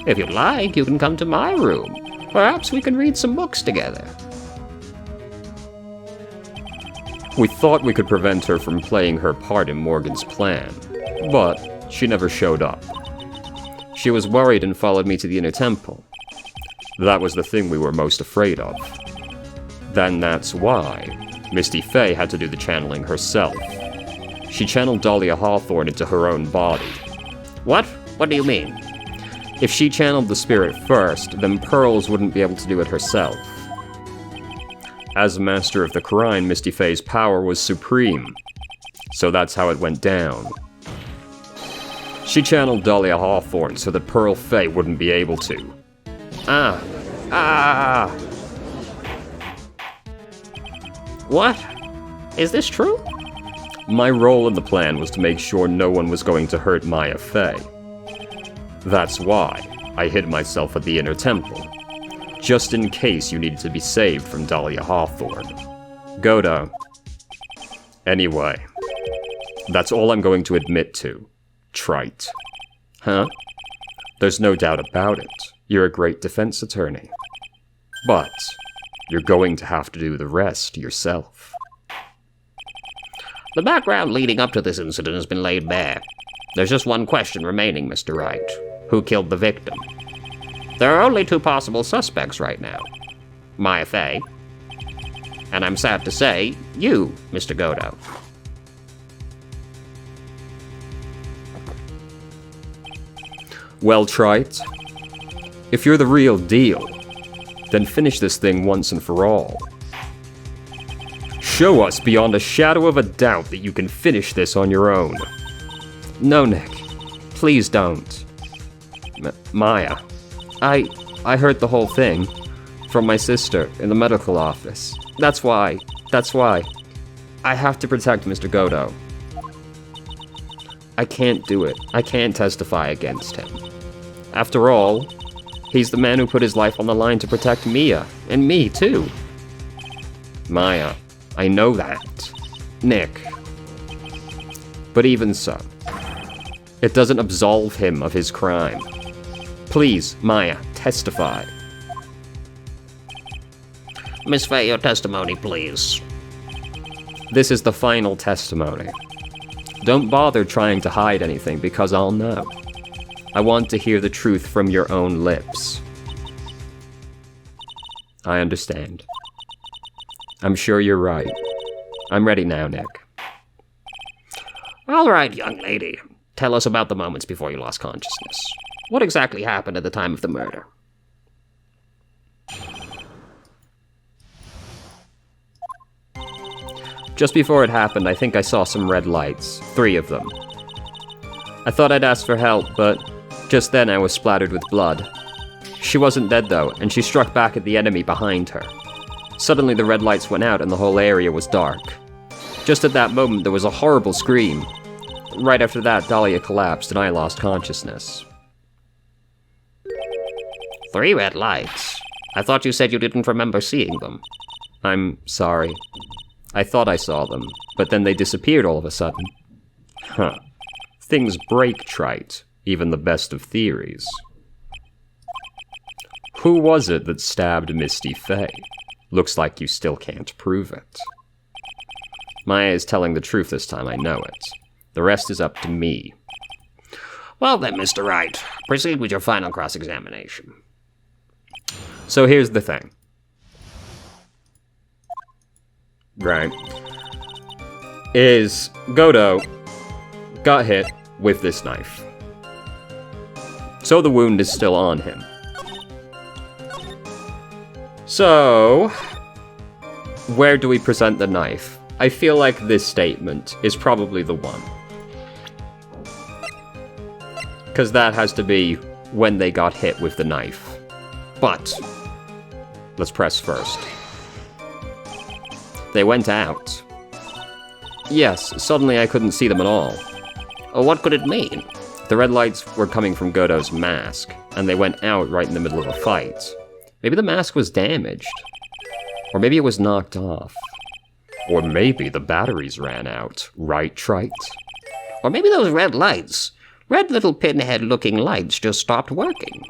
Speaker 1: if you'd like, you can come to my room. Perhaps we can read some books together.
Speaker 2: We thought we could prevent her from playing her part in Morgan's plan, but she never showed up. She was worried and followed me to the inner temple. That was the thing we were most afraid of. Then that's why Misty Faye had to do the channeling herself. She channeled Dahlia Hawthorne into her own body.
Speaker 1: What? What do you mean?
Speaker 2: If she channeled the spirit first, then Pearls wouldn't be able to do it herself. As Master of the Crine, Misty Faye's power was supreme. So that's how it went down. She channeled Dahlia Hawthorne so that Pearl Faye wouldn't be able to.
Speaker 1: What? Is this true?
Speaker 2: My role in the plan was to make sure no one was going to hurt Maya Faye. That's why I hid myself at the inner temple, just in case you needed to be saved from Dahlia Hawthorne. Godo. Anyway, that's all I'm going to admit to. Trite. Huh? There's no doubt about it. You're a great defense attorney. But you're going to have to do the rest yourself.
Speaker 1: The background leading up to this incident has been laid bare. There's just one question remaining, Mr. Wright. Who killed the victim? There are only two possible suspects right now. Maya Faye, and I'm sad to say, you, Mr. Godo.
Speaker 2: Well, Trite, if you're the real deal, then finish this thing once and for all. Show us beyond a shadow of a doubt that you can finish this on your own. No, Nick. Please don't. Maya. I heard the whole thing from my sister in the medical office. That's why. I have to protect Mr. Godo. I can't do it. I can't testify against him. After all, he's the man who put his life on the line to protect Mia, and me too. Maya, I know that. Nick. But even so, it doesn't absolve him of his crime. Please, Maya, testify.
Speaker 1: Miss Faye, your testimony, please.
Speaker 2: This is the final testimony. Don't bother trying to hide anything, because I'll know. I want to hear the truth from your own lips. I understand. I'm sure you're right. I'm ready now, Nick.
Speaker 1: All right, young lady. Tell us about the moments before you lost consciousness. What exactly happened at the time of the murder?
Speaker 2: Just before it happened, I think I saw some red lights. 3 of them. I thought I'd ask for help, but just then I was splattered with blood. She wasn't dead though, and she struck back at the enemy behind her. Suddenly the red lights went out and the whole area was dark. Just at that moment there was a horrible scream. Right after that, Dahlia collapsed and I lost consciousness.
Speaker 1: 3 red lights? I thought you said you didn't remember seeing them.
Speaker 2: I'm sorry. I thought I saw them, but then they disappeared all of a sudden. Huh. Things break, Trite. Even the best of theories. Who was it that stabbed Misty Faye? Looks like you still can't prove it. Maya is telling the truth this time, I know it. The rest is up to me.
Speaker 1: Well then, Mr. Wright, proceed with your final cross-examination.
Speaker 2: So here's the thing. Right. Is Godo got hit with this knife. So the wound is still on him. So, where do we present the knife? I feel like this statement is probably the one. Because that has to be when they got hit with the knife. But, let's press first. They went out. Yes, suddenly I couldn't see them at all.
Speaker 1: What could it mean?
Speaker 2: The red lights were coming from Godo's mask, and they went out right in the middle of a fight. Maybe the mask was damaged. Or maybe it was knocked off. Or maybe the batteries ran out. Right, Trite?
Speaker 1: Or maybe those red lights, red little pinhead-looking lights, just stopped working.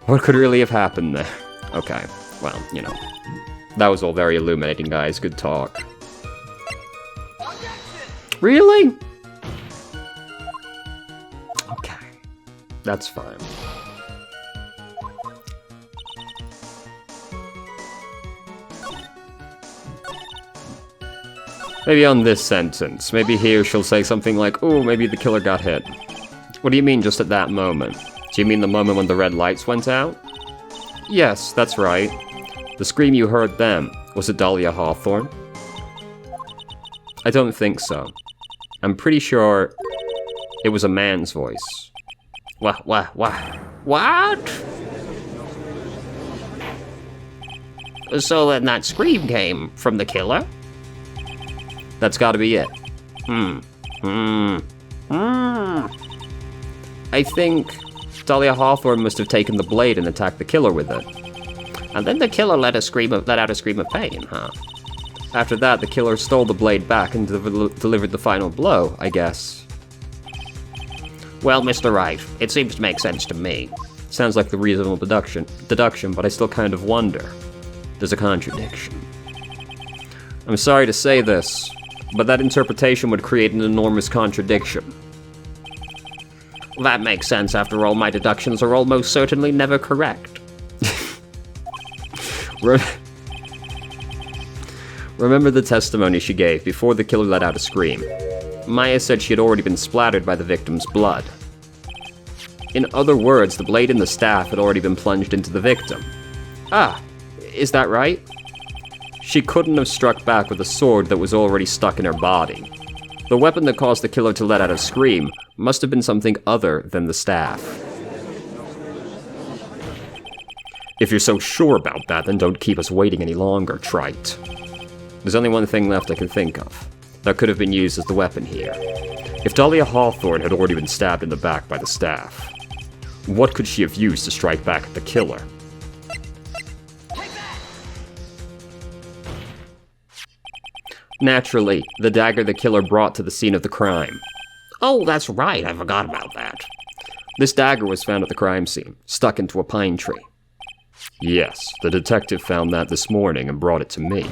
Speaker 2: What could really have happened there? Okay, well, you know. That was all very illuminating, guys. Good talk. Really? Okay. That's fine. Maybe on this sentence. Maybe here she'll say something like, "Oh, maybe the killer got hit." What do you mean just at that moment? Do you mean the moment when the red lights went out? Yes, that's right. The scream you heard then, was it Dahlia Hawthorne? I don't think so. I'm pretty sure it was a man's voice.
Speaker 1: What? So then that scream came from the killer?
Speaker 2: That's gotta be it. I think Dahlia Hawthorne must have taken the blade and attacked the killer with it.
Speaker 1: And then the killer let out a scream of pain, huh?
Speaker 2: After that, the killer stole the blade back and delivered the final blow, I guess.
Speaker 1: Well, Mr. Wright, it seems to make sense to me.
Speaker 2: Sounds like the reasonable deduction, but I still kind of wonder. There's a contradiction. I'm sorry to say this, but that interpretation would create an enormous contradiction.
Speaker 1: That makes sense. After all, my deductions are almost certainly never correct.
Speaker 2: Remember the testimony she gave before the killer let out a scream. Maya said she had already been splattered by the victim's blood. In other words, the blade and the staff had already been plunged into the victim. Ah, is that right? She couldn't have struck back with a sword that was already stuck in her body. The weapon that caused the killer to let out a scream must have been something other than the staff. If you're so sure about that, then don't keep us waiting any longer, Trite. There's only one thing left I can think of that could have been used as the weapon here. If Dahlia Hawthorne had already been stabbed in the back by the staff, what could she have used to strike back at the killer? Naturally, the dagger the killer brought to the scene of the crime.
Speaker 1: Oh, that's right, I forgot about that.
Speaker 2: This dagger was found at the crime scene, stuck into a pine tree. Yes, the detective found that this morning and brought it to me.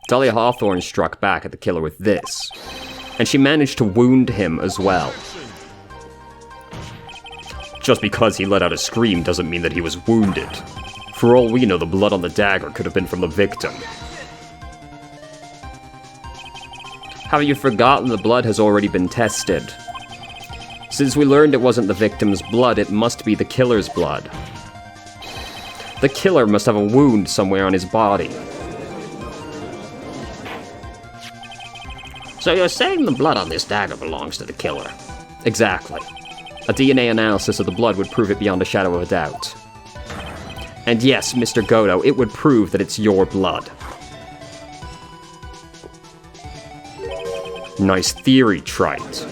Speaker 2: Dahlia Hawthorne struck back at the killer with this, and she managed to wound him as well. Just because he let out a scream doesn't mean that he was wounded. For all we know, the blood on the dagger could have been from the victim. Have you forgotten the blood has already been tested? Since we learned it wasn't the victim's blood, it must be the killer's blood. The killer must have a wound somewhere on his body.
Speaker 1: So you're saying the blood on this dagger belongs to the killer?
Speaker 2: Exactly. A DNA analysis of the blood would prove it beyond a shadow of a doubt. And yes, Mr. Godo, it would prove that it's your blood. Nice theory, Trite.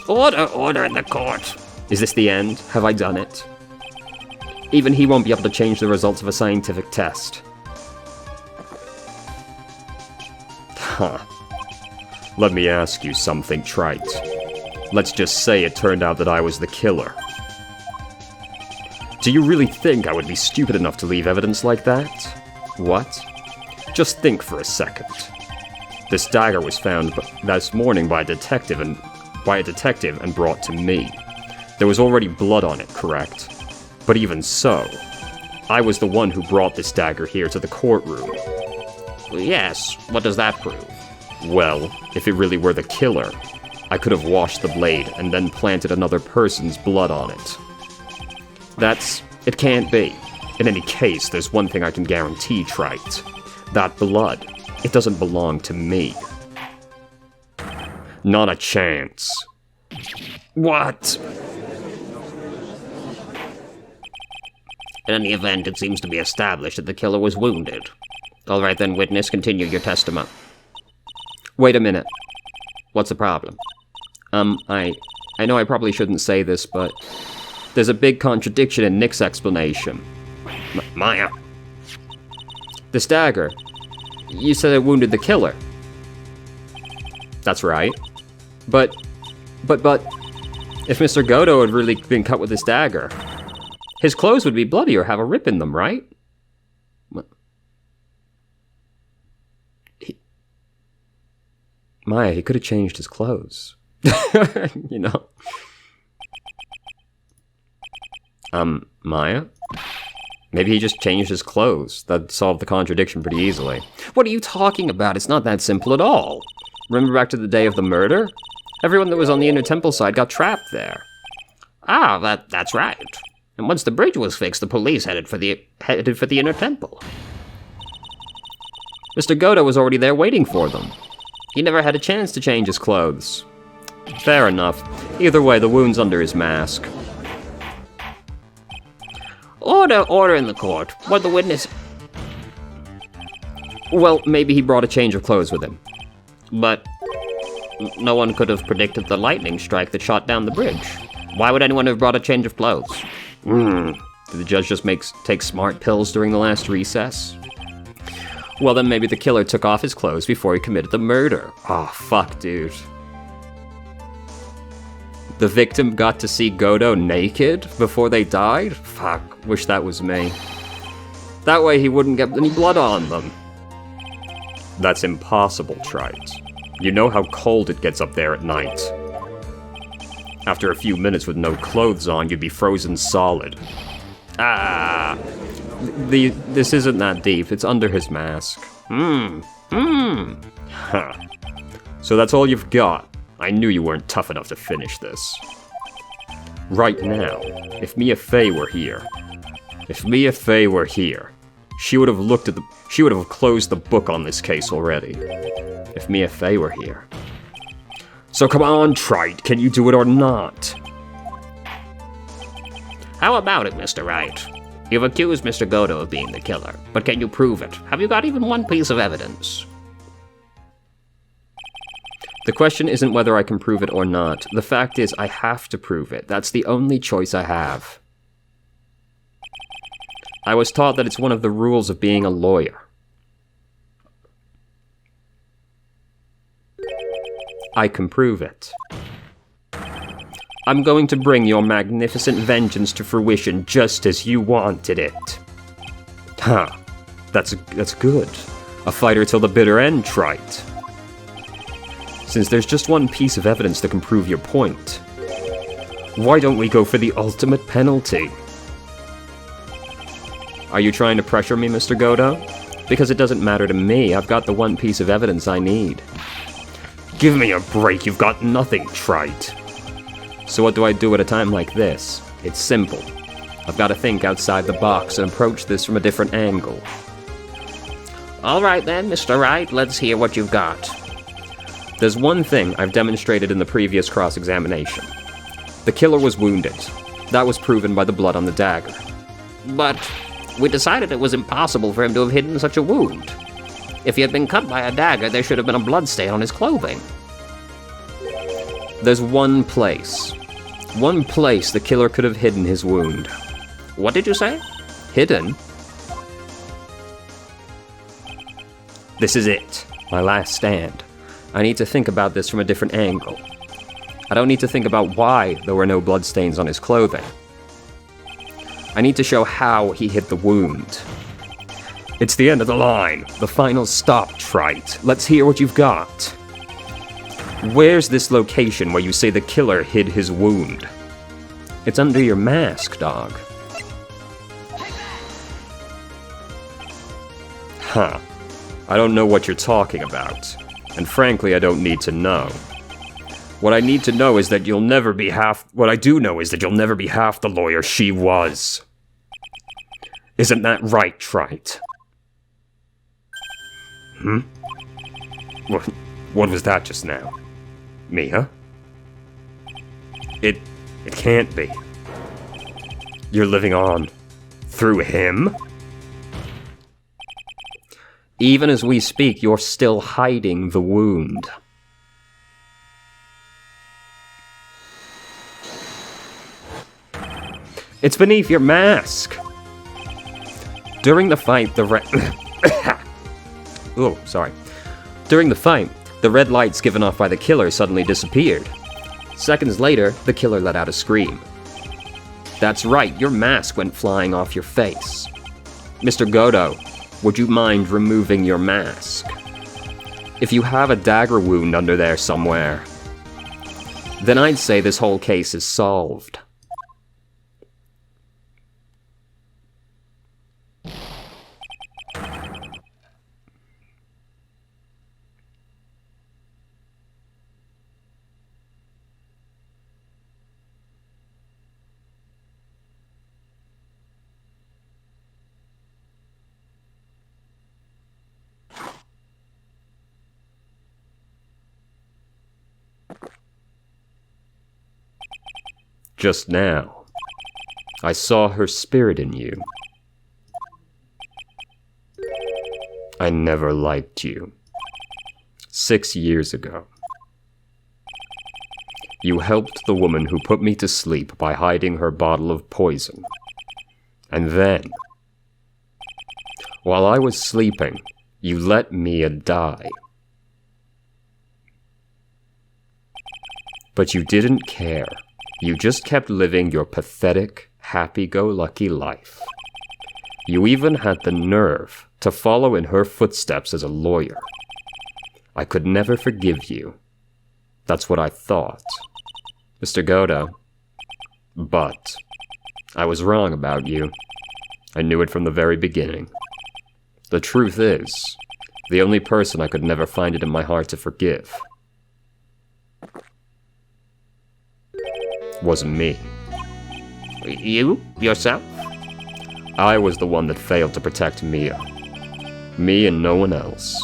Speaker 1: Order in the court.
Speaker 2: Is this the end? Have I done it? Even he won't be able to change the results of a scientific test. Huh. Let me ask you something, Trite. Let's just say it turned out that I was the killer. Do you really think I would be stupid enough to leave evidence like that? What? Just think for a second. This dagger was found this morning by a detective and brought to me. There was already blood on it, correct? But even so, I was the one who brought this dagger here to the courtroom.
Speaker 1: Yes, what does that prove?
Speaker 2: Well, if it really were the killer, I could have washed the blade and then planted another person's blood on it. It can't be. In any case, there's one thing I can guarantee, Trite. That blood, it doesn't belong to me. Not a chance. What?
Speaker 1: In any event, it seems to be established that the killer was wounded. All right then, witness, continue your testimony.
Speaker 2: Wait a minute.
Speaker 1: What's the problem?
Speaker 2: I know I probably shouldn't say this, but there's a big contradiction in Nick's explanation.
Speaker 1: Maya.
Speaker 2: This dagger, you said it wounded the killer. That's right. But, if Mr. Godo had really been cut with this dagger, his clothes would be bloody or have a rip in them, right? Maya, he could have changed his clothes. You know? Maya? Maybe he just changed his clothes. That'd solve the contradiction pretty easily. What are you talking about? It's not that simple at all. Remember back to the day of the murder? Everyone that was on the Inner Temple side got trapped there.
Speaker 1: Ah, that's right. And once the bridge was fixed, the police headed for the Inner Temple.
Speaker 2: Mr. Godo was already there waiting for them. He never had a chance to change his clothes. Fair enough. Either way, the wound's under his mask.
Speaker 1: Order in the court. What the witness...
Speaker 2: Well, maybe he brought a change of clothes with him.
Speaker 1: But no one could have predicted the lightning strike that shot down the bridge. Why would anyone have brought a change of clothes?
Speaker 2: Did the judge just take smart pills during the last recess? Well, then maybe the killer took off his clothes before he committed the murder. Oh, fuck, dude. The victim got to see Godo naked before they died? Fuck, wish that was me. That way he wouldn't get any blood on them. That's impossible, Trite. You know how cold it gets up there at night. After a few minutes with no clothes on, you'd be frozen solid. Ah, this isn't that deep. It's under his mask. Huh. So that's all you've got. I knew you weren't tough enough to finish this. Right now, if Mia Fey were here, she would have closed the book on this case already. If Mia Fey were here. So come on, Trite, can you do it or not?
Speaker 1: How about it, Mr. Wright? You've accused Mr. Godo of being the killer, but can you prove it? Have you got even one piece of evidence?
Speaker 2: The question isn't whether I can prove it or not. The fact is, I have to prove it. That's the only choice I have. I was taught that it's one of the rules of being a lawyer. I can prove it. I'm going to bring your magnificent vengeance to fruition just as you wanted it. Huh. That's good. A fighter till the bitter end, Trite. Since there's just one piece of evidence that can prove your point, why don't we go for the ultimate penalty? Are you trying to pressure me, Mr. Godo? Because it doesn't matter to me. I've got the one piece of evidence I need. Give me a break, you've got nothing, Trite. So what do I do at a time like this? It's simple. I've got to think outside the box and approach this from a different angle.
Speaker 1: All right then, Mr. Wright, let's hear what you've got.
Speaker 2: There's one thing I've demonstrated in the previous cross-examination. The killer was wounded. That was proven by the blood on the dagger.
Speaker 1: But we decided it was impossible for him to have hidden such a wound. If he had been cut by a dagger, there should have been a bloodstain on his clothing.
Speaker 2: There's one place. One place the killer could have hidden his wound.
Speaker 1: What did you say?
Speaker 2: Hidden? This is it. My last stand. I need to think about this from a different angle. I don't need to think about why there were no bloodstains on his clothing. I need to show how he hid the wound. It's the end of the line. The final stop, Trite. Let's hear what you've got. Where's this location where you say the killer hid his wound? It's under your mask, dog. Huh. I don't know what you're talking about. And frankly, I don't need to know. What I need to know is that you'll never be half... What I do know is that you'll never be half the lawyer she was. Isn't that right, Trite? What was that just now? Me, huh? It can't be. You're living on through him? Even as we speak, you're still hiding the wound. It's beneath your mask. During the fight, Oh, sorry. During the fight, the red lights given off by the killer suddenly disappeared. Seconds later, the killer let out a scream. That's right, your mask went flying off your face. Mr. Godo, would you mind removing your mask? If you have a dagger wound under there somewhere, then I'd say this whole case is solved. Just now, I saw her spirit in you. I never liked you. 6 years ago, you helped the woman who put me to sleep by hiding her bottle of poison. And then, while I was sleeping, you let Mia die. But you didn't care. You just kept living your pathetic, happy-go-lucky life. You even had the nerve to follow in her footsteps as a lawyer. I could never forgive you. That's what I thought, Mr. Godo. But I was wrong about you. I knew it from the very beginning. The truth is, the only person I could never find it in my heart to forgive was me.
Speaker 1: You? Yourself?
Speaker 2: I was the one that failed to protect Mia. Me and no one else.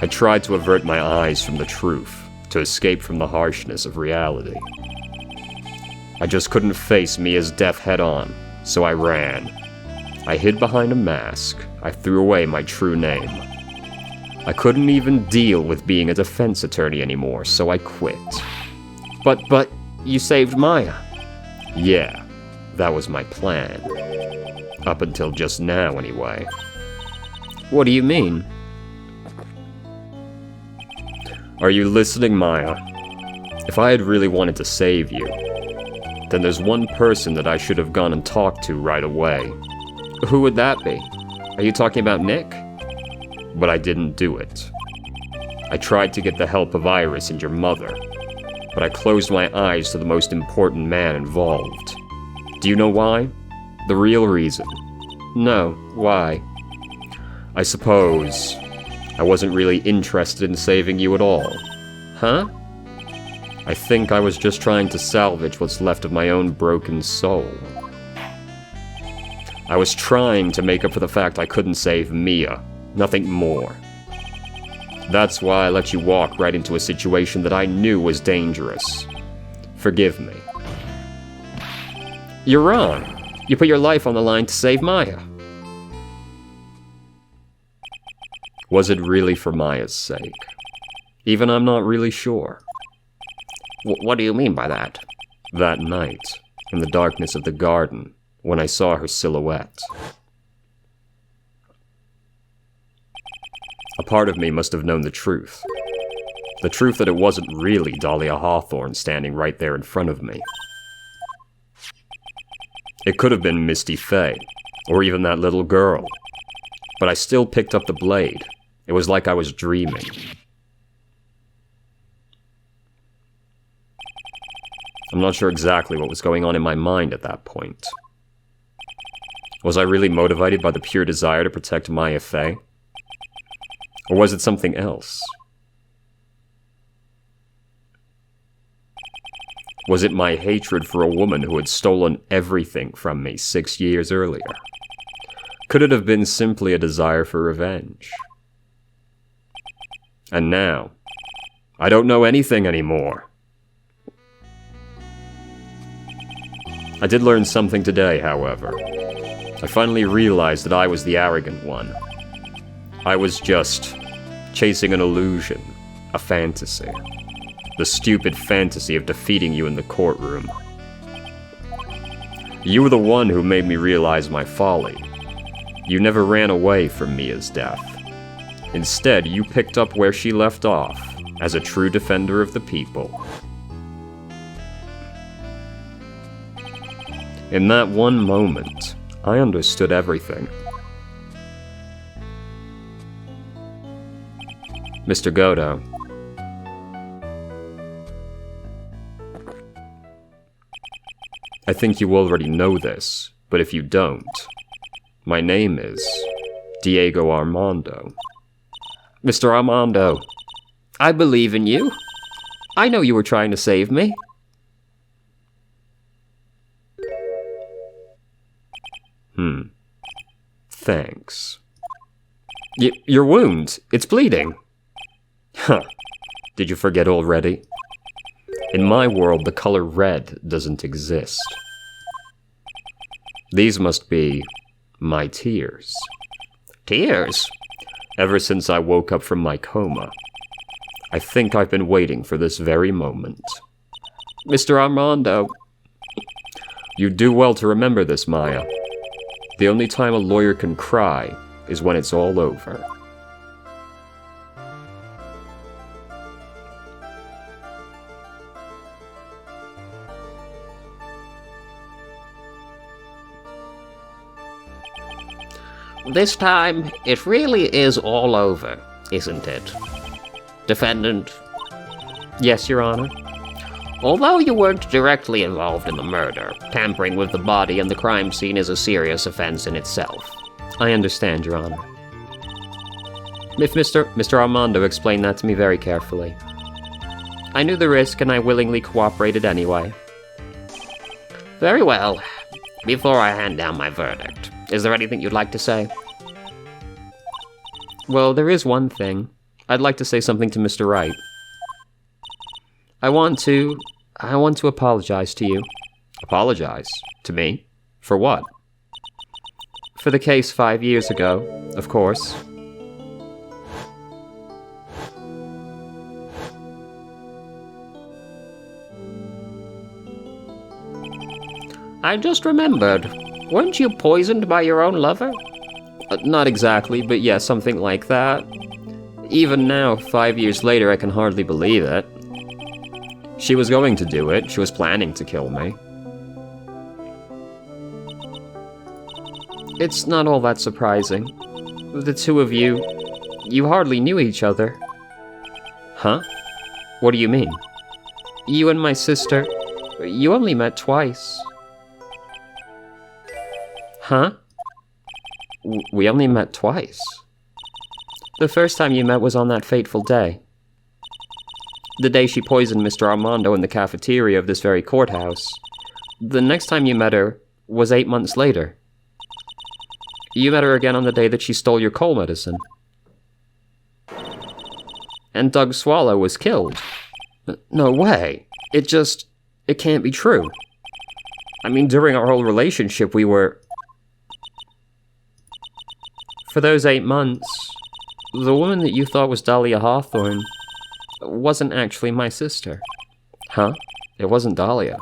Speaker 2: I tried to avert my eyes from the truth, to escape from the harshness of reality. I just couldn't face Mia's death head-on, so I ran. I hid behind a mask. I threw away my true name. I couldn't even deal with being a defense attorney anymore, so I quit. But, you saved Maya. Yeah, that was my plan. Up until just now, anyway. What do you mean? Are you listening, Maya? If I had really wanted to save you, then there's one person that I should have gone and talked to right away. Who would that be? Are you talking about Nick? But I didn't do it. I tried to get the help of Iris and your mother, but I closed my eyes to the most important man involved. Do you know why? The real reason. No, why? I suppose I wasn't really interested in saving you at all. Huh? I think I was just trying to salvage what's left of my own broken soul. I was trying to make up for the fact I couldn't save Mia. Nothing more. That's why I let you walk right into a situation that I knew was dangerous. Forgive me. You're wrong. You put your life on the line to save Maya. Was it really for Maya's sake? Even I'm not really sure.
Speaker 1: What do you mean by that?
Speaker 2: That night, in the darkness of the garden, when I saw her silhouette. A part of me must have known the truth. The truth that it wasn't really Dahlia Hawthorne standing right there in front of me. It could have been Misty Faye, or even that little girl. But I still picked up the blade. It was like I was dreaming. I'm not sure exactly what was going on in my mind at that point. Was I really motivated by the pure desire to protect Maya Faye? Or was it something else? Was it my hatred for a woman who had stolen everything from me 6 years earlier? Could it have been simply a desire for revenge? And now, I don't know anything anymore. I did learn something today, however. I finally realized that I was the arrogant one. I was just chasing an illusion, a fantasy. The stupid fantasy of defeating you in the courtroom. You were the one who made me realize my folly. You never ran away from Mia's death. Instead, you picked up where she left off, as a true defender of the people. In that one moment, I understood everything. Mr. Godo. I think you already know this, but if you don't, my name is Diego Armando.
Speaker 1: Mr. Armando, I believe in you. I know you were trying to save me.
Speaker 2: Thanks. Your wound, it's bleeding. Huh. Did you forget already? In my world, the color red doesn't exist. These must be my tears.
Speaker 1: Tears?
Speaker 2: Ever since I woke up from my coma, I think I've been waiting for this very moment.
Speaker 1: Mr. Armando.
Speaker 2: You do well to remember this, Maya. The only time a lawyer can cry is when it's all over.
Speaker 1: This time, it really is all over, isn't it? Defendant?
Speaker 2: Yes, Your Honor.
Speaker 1: Although you weren't directly involved in the murder, tampering with the body and the crime scene is a serious offense in itself.
Speaker 2: I understand, Your Honor. If Mr. Armando explained that to me very carefully. I knew the risk and I willingly cooperated anyway.
Speaker 1: Very well. Before I hand down my verdict, is there anything you'd like to say?
Speaker 2: Well, there is one thing. I'd like to say something to Mr. Wright. I want to apologize to you. Apologize? To me? For what? For the case 5 years ago, of course.
Speaker 1: I just remembered. Weren't you poisoned by your own lover?
Speaker 2: Not exactly, but yes, something like that. Even now, 5 years later, I can hardly believe it. She was going to do it. She was planning to kill me. It's not all that surprising. The two of you hardly knew each other. Huh? What do you mean? You and my sister, you only met twice. Huh? We only met twice. The first time you met was on that fateful day. The day she poisoned Mr. Armando in the cafeteria of this very courthouse. The next time you met her was 8 months later. You met her again on the day that she stole your coal medicine. And Doug Swallow was killed. No way. It can't be true. I mean, during our whole relationship, we were... For those 8 months, the woman that you thought was Dahlia Hawthorne wasn't actually my sister. Huh? It wasn't Dahlia.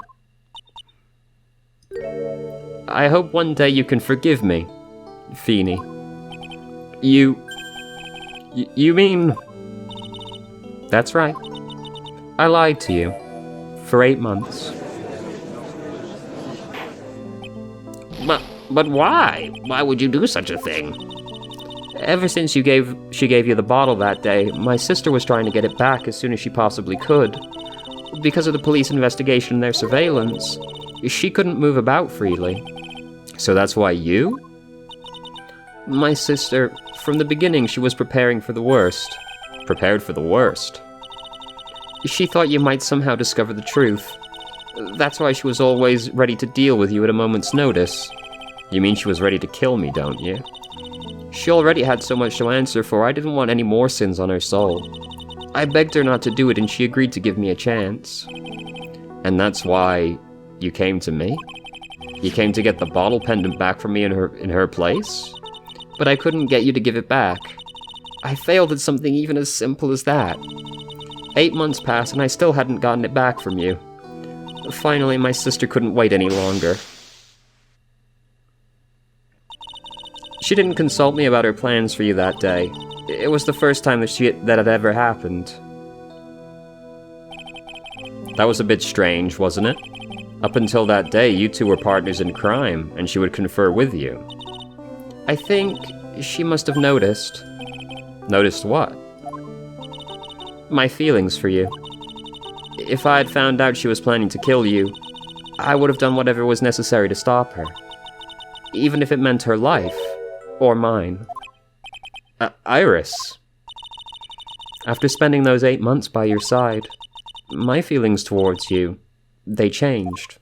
Speaker 2: I hope one day you can forgive me, Feeny. You mean... That's right. I lied to you. For 8 months.
Speaker 1: But why? Why would you do such a thing?
Speaker 2: Ever since she gave you the bottle that day, my sister was trying to get it back as soon as she possibly could. Because of the police investigation and their surveillance, she couldn't move about freely. So that's why you? My sister, from the beginning, she was preparing for the worst. Prepared for the worst? She thought you might somehow discover the truth. That's why she was always ready to deal with you at a moment's notice. You mean she was ready to kill me, don't you? She already had so much to answer for, I didn't want any more sins on her soul. I begged her not to do it, and she agreed to give me a chance. And that's why you came to me? You came to get the bottle pendant back from me in her place? But I couldn't get you to give it back. I failed at something even as simple as that. 8 months passed, and I still hadn't gotten it back from you. Finally, my sister couldn't wait any longer. She didn't consult me about her plans for you that day. It was the first time that had ever happened. That was a bit strange, wasn't it? Up until that day, you two were partners in crime, and she would confer with you. I think she must have noticed. Noticed what? My feelings for you. If I had found out she was planning to kill you, I would have done whatever was necessary to stop her. Even if it meant her life. Or mine. Iris. After spending those 8 months by your side, my feelings towards you, they changed.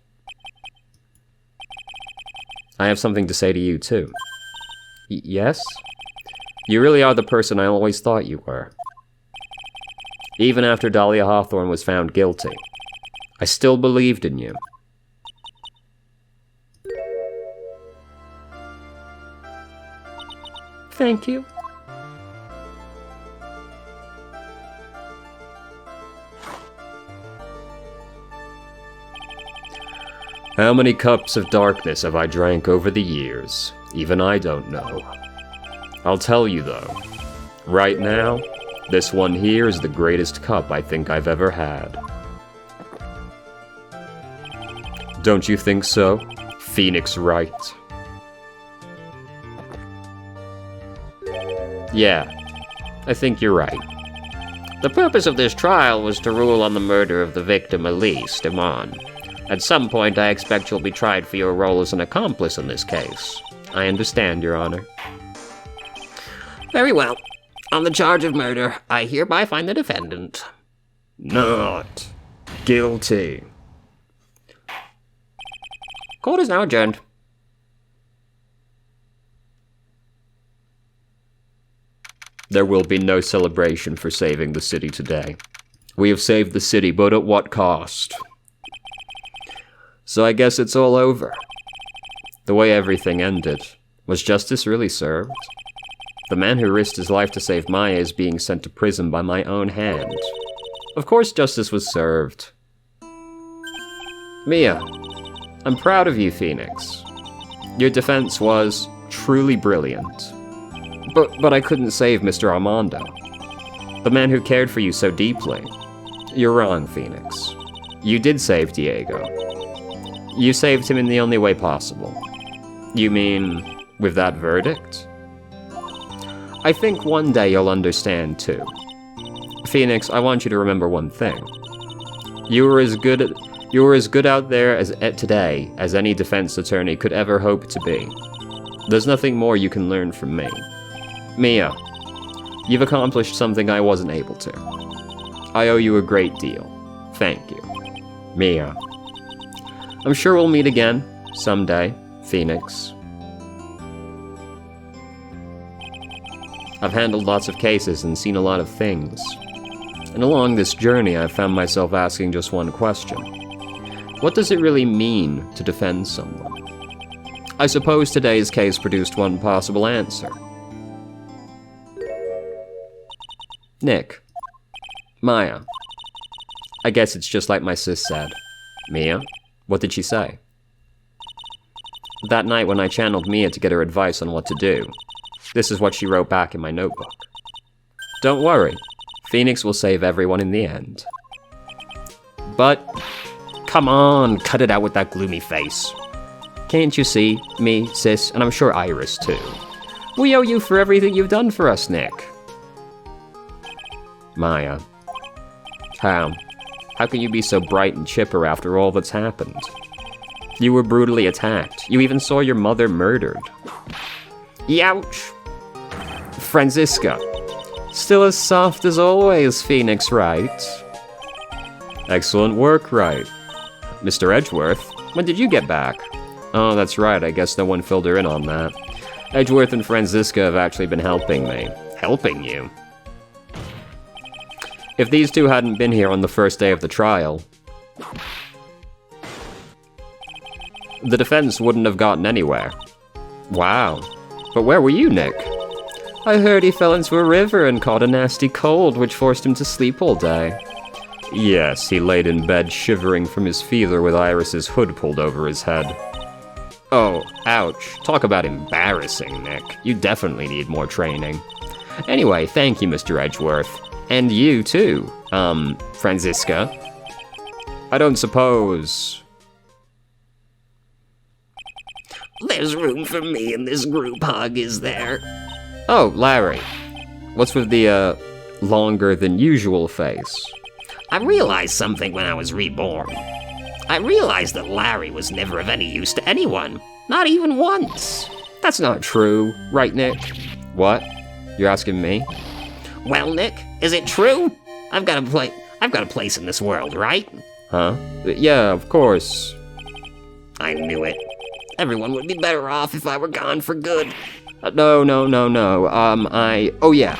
Speaker 2: I have something to say to you, too. Yes? You really are the person I always thought you were. Even after Dahlia Hawthorne was found guilty, I still believed in you. Thank you. How many cups of darkness have I drank over the years? Even I don't know. I'll tell you though. Right now, this one here is the greatest cup I think I've ever had. Don't you think so, Phoenix Wright? Yeah, I think you're right.
Speaker 1: The purpose of this trial was to rule on the murder of the victim Elise Demon. At some point, I expect you'll be tried for your role as an accomplice in this case.
Speaker 2: I understand, Your Honor.
Speaker 1: Very well. On the charge of murder, I hereby find the defendant
Speaker 2: not guilty.
Speaker 1: Court is now adjourned.
Speaker 2: There will be no celebration for saving the city today. We have saved the city, but at what cost? So I guess it's all over. The way everything ended, was justice really served? The man who risked his life to save Maya is being sent to prison by my own hand. Of course justice was served. Mia, I'm proud of you, Phoenix. Your defense was truly brilliant. But I couldn't save Mr. Armando, the man who cared for you so deeply. You're wrong, Phoenix. You did save Diego. You saved him in the only way possible. You mean, with that verdict? I think one day you'll understand, too. Phoenix, I want you to remember one thing. You were as good out there today as any defense attorney could ever hope to be. There's nothing more you can learn from me. Mia, you've accomplished something I wasn't able to. I owe you a great deal. Thank you. Mia. I'm sure we'll meet again, someday, Phoenix. I've handled lots of cases and seen a lot of things. And along this journey, I've found myself asking just one question. What does it really mean to defend someone? I suppose today's case produced one possible answer. Nick. Maya. I guess it's just like my sis said. Mia? What did she say? That night when I channeled Mia to get her advice on what to do, this is what she wrote back in my notebook. Don't worry, Phoenix will save everyone in the end. But, come on, cut it out with that gloomy face. Can't you see, me, sis, and I'm sure Iris too. We owe you for everything you've done for us, Nick. Maya. How? How can you be so bright and chipper after all that's happened? You were brutally attacked. You even saw your mother murdered. Youch! Franziska. Still as soft as always, Phoenix, Wright? Excellent work, Wright. Mr. Edgeworth, when did you get back? Oh, that's right, I guess no one filled her in on that. Edgeworth and Franziska have actually been helping me. Helping you? If these two hadn't been here on the first day of the trial, the defense wouldn't have gotten anywhere. Wow. But where were you, Nick? I heard he fell into a river and caught a nasty cold, which forced him to sleep all day. Yes, he laid in bed shivering from his fever with Iris's hood pulled over his head. Oh, ouch. Talk about embarrassing, Nick. You definitely need more training. Anyway, thank you, Mr. Edgeworth. And you, too, Franziska. I don't suppose...
Speaker 1: There's room for me in this group hug, is there?
Speaker 2: Oh, Larry. What's with the, longer than usual face?
Speaker 1: I realized something when I was reborn. I realized that Larry was never of any use to anyone. Not even once.
Speaker 2: That's not true, right, Nick? What? You're asking me?
Speaker 1: Well, Nick, is it true? I've got a place in this world, right?
Speaker 2: Huh? Yeah, of course.
Speaker 1: I knew it. Everyone would be better off if I were gone for good.
Speaker 2: No. Oh yeah.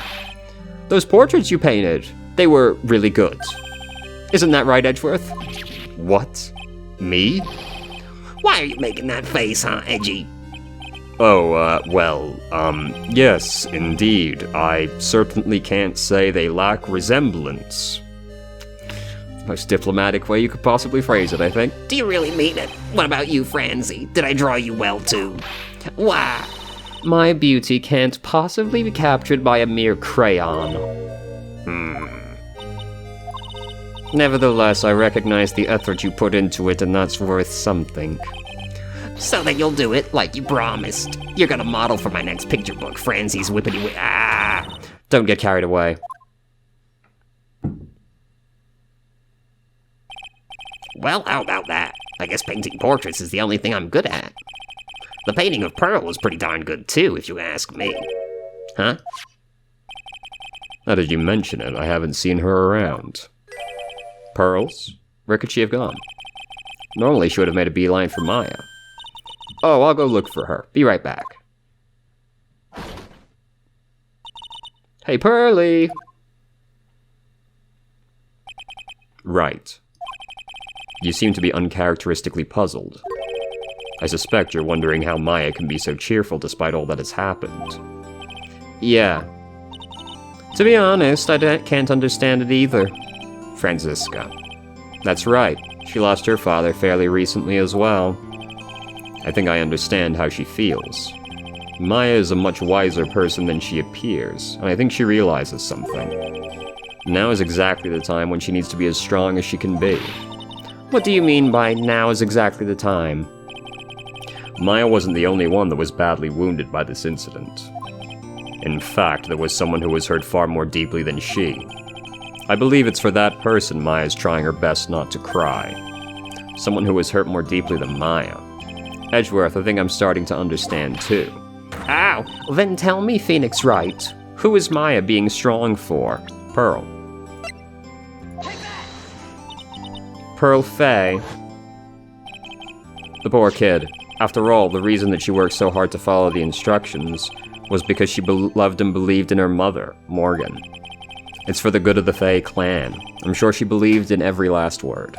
Speaker 2: Those portraits you painted, they were really good. Isn't that right, Edgeworth? What? Me?
Speaker 1: Why are you making that face, huh, Edgy?
Speaker 2: Oh, yes, indeed. I certainly can't say they lack resemblance. Most diplomatic way you could possibly phrase it, I think.
Speaker 1: Do you really mean it? What about you, Franzi? Did I draw you well, too? Why?
Speaker 2: My beauty can't possibly be captured by a mere crayon. Nevertheless, I recognize the effort you put into it, and that's worth something.
Speaker 1: So that you'll do it like you promised. You're gonna model for my next picture book, Franzi's whippity-whip. Ah!
Speaker 2: Don't get carried away.
Speaker 1: Well, how about that? I guess painting portraits is the only thing I'm good at. The painting of Pearl was pretty darn good too, if you ask me. Huh?
Speaker 2: Now that you mention it, I haven't seen her around. Pearls? Where could she have gone? Normally she would have made a beeline for Maya. Oh, I'll go look for her. Be right back. Hey, Pearly! Right. You seem to be uncharacteristically puzzled. I suspect you're wondering how Maya can be so cheerful despite all that has happened. Yeah. To be honest, I can't understand it either. Franziska. That's right. She lost her father fairly recently as well. I think I understand how she feels. Maya is a much wiser person than she appears, and I think she realizes something. Now is exactly the time when she needs to be as strong as she can be. What do you mean by now is exactly the time? Maya wasn't the only one that was badly wounded by this incident. In fact, there was someone who was hurt far more deeply than she. I believe it's for that person Maya's trying her best not to cry. Someone who was hurt more deeply than Maya. Edgeworth, I think I'm starting to understand too. Ow! Then tell me, Phoenix Wright, who is Maya being strong for? Pearl. Pearl Fay. The poor kid. After all, the reason that she worked so hard to follow the instructions was because she loved and believed in her mother, Morgan. It's for the good of the Fay clan. I'm sure she believed in every last word.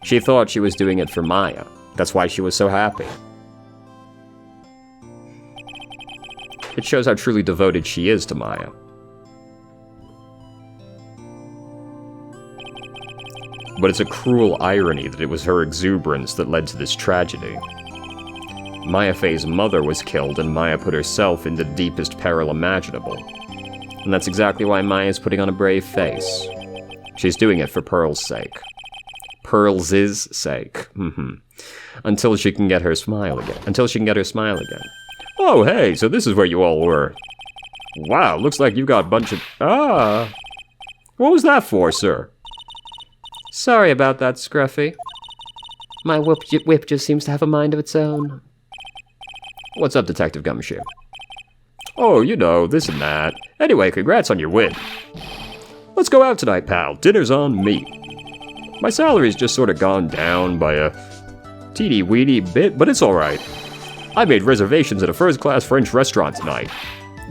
Speaker 2: She thought she was doing it for Maya. That's why she was so happy. It shows how truly devoted she is to Maya. But it's a cruel irony that it was her exuberance that led to this tragedy. Maya Fay's mother was killed, and Maya put herself in the deepest peril imaginable. And that's exactly why Maya's putting on a brave face. She's doing it for Pearl's sake. Pearl's sake. Until she can get her smile again. Oh, hey, so this is where you all were. Wow, looks like you've got a bunch of... Ah! What was that for, sir?
Speaker 3: Sorry about that, Scruffy. My whip just seems to have a mind of its own.
Speaker 2: What's up, Detective Gumshoe? Oh, you know, this and that. Anyway, congrats on your win. Let's go out tonight, pal. Dinner's on me. My salary's just sort of gone down by a teeny-weeny bit, but it's alright. I made reservations at a first-class French restaurant tonight.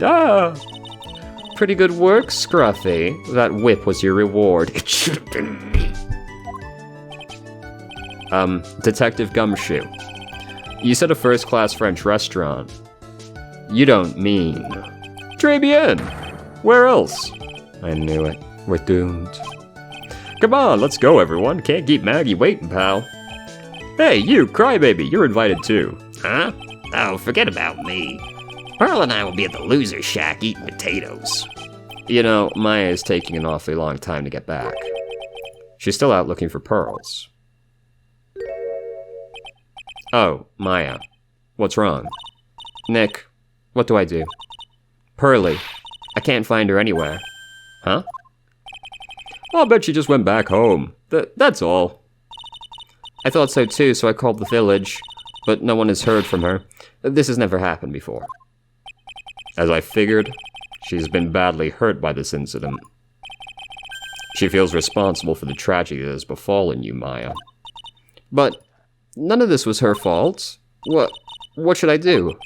Speaker 2: Ah!
Speaker 3: Pretty good work, Scruffy. That whip was your reward.
Speaker 1: It should have been me.
Speaker 2: Detective Gumshoe. You said a first-class French restaurant. You don't mean... Très bien! Where else? I knew it. We're doomed. Come on, let's go, everyone. Can't keep Maggie waiting, pal. Hey, you, crybaby, you're invited too.
Speaker 1: Huh? Oh, forget about me. Pearl and I will be at the loser shack eating potatoes.
Speaker 2: You know, Maya is taking an awfully long time to get back. She's still out looking for pearls. Oh, Maya. What's wrong? Nick, what do I do? Pearlie, I can't find her anywhere. Huh? I'll bet she just went back home. That's all. I thought so too, so I called the village, but no one has heard from her. This has never happened before. As I figured, she's been badly hurt by this incident. She feels responsible for the tragedy that has befallen you, Maya. But none of this was her fault. What should I do?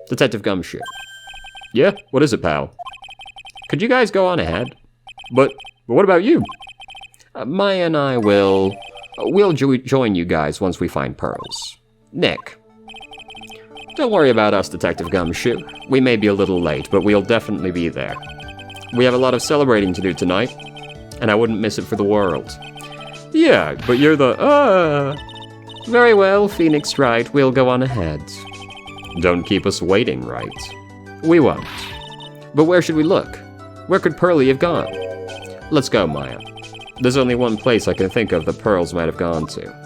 Speaker 2: Detective Gumshoe. Yeah, what is it, pal? Could you guys go on ahead? But what about you? Maya and I we'll join you guys once we find pearls. Nick. Don't worry about us, Detective Gumshoe. We may be a little late, but we'll definitely be there. We have a lot of celebrating to do tonight, and I wouldn't miss it for the world. Yeah, but you're the, Very well, Phoenix Wright, we'll go on ahead. Don't keep us waiting, Wright. We won't. But where should we look? Where could Pearlie have gone? Let's go, Maya. There's only one place I can think of the pearls might have gone to.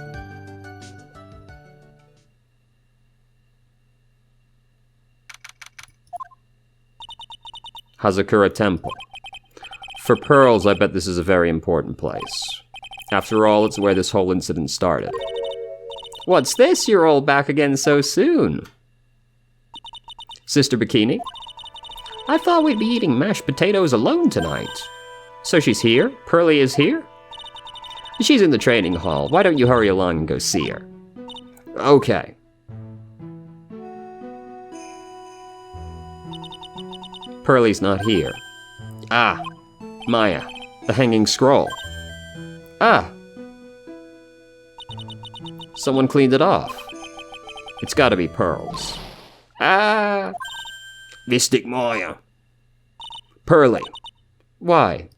Speaker 2: Hazakura Temple. For pearls, I bet this is a very important place. After all, it's where this whole incident started. What's this? You're all back again so soon. Sister Bikini? I thought we'd be eating mashed potatoes alone tonight. So she's here? Pearlie is here? She's in the training hall. Why don't you hurry along and go see her? Okay. Pearlie's not here. Ah, Maya, the hanging scroll. Ah. Someone cleaned it off. It's gotta be pearls. Ah.
Speaker 1: Mystic Maya.
Speaker 2: Pearlie. Why?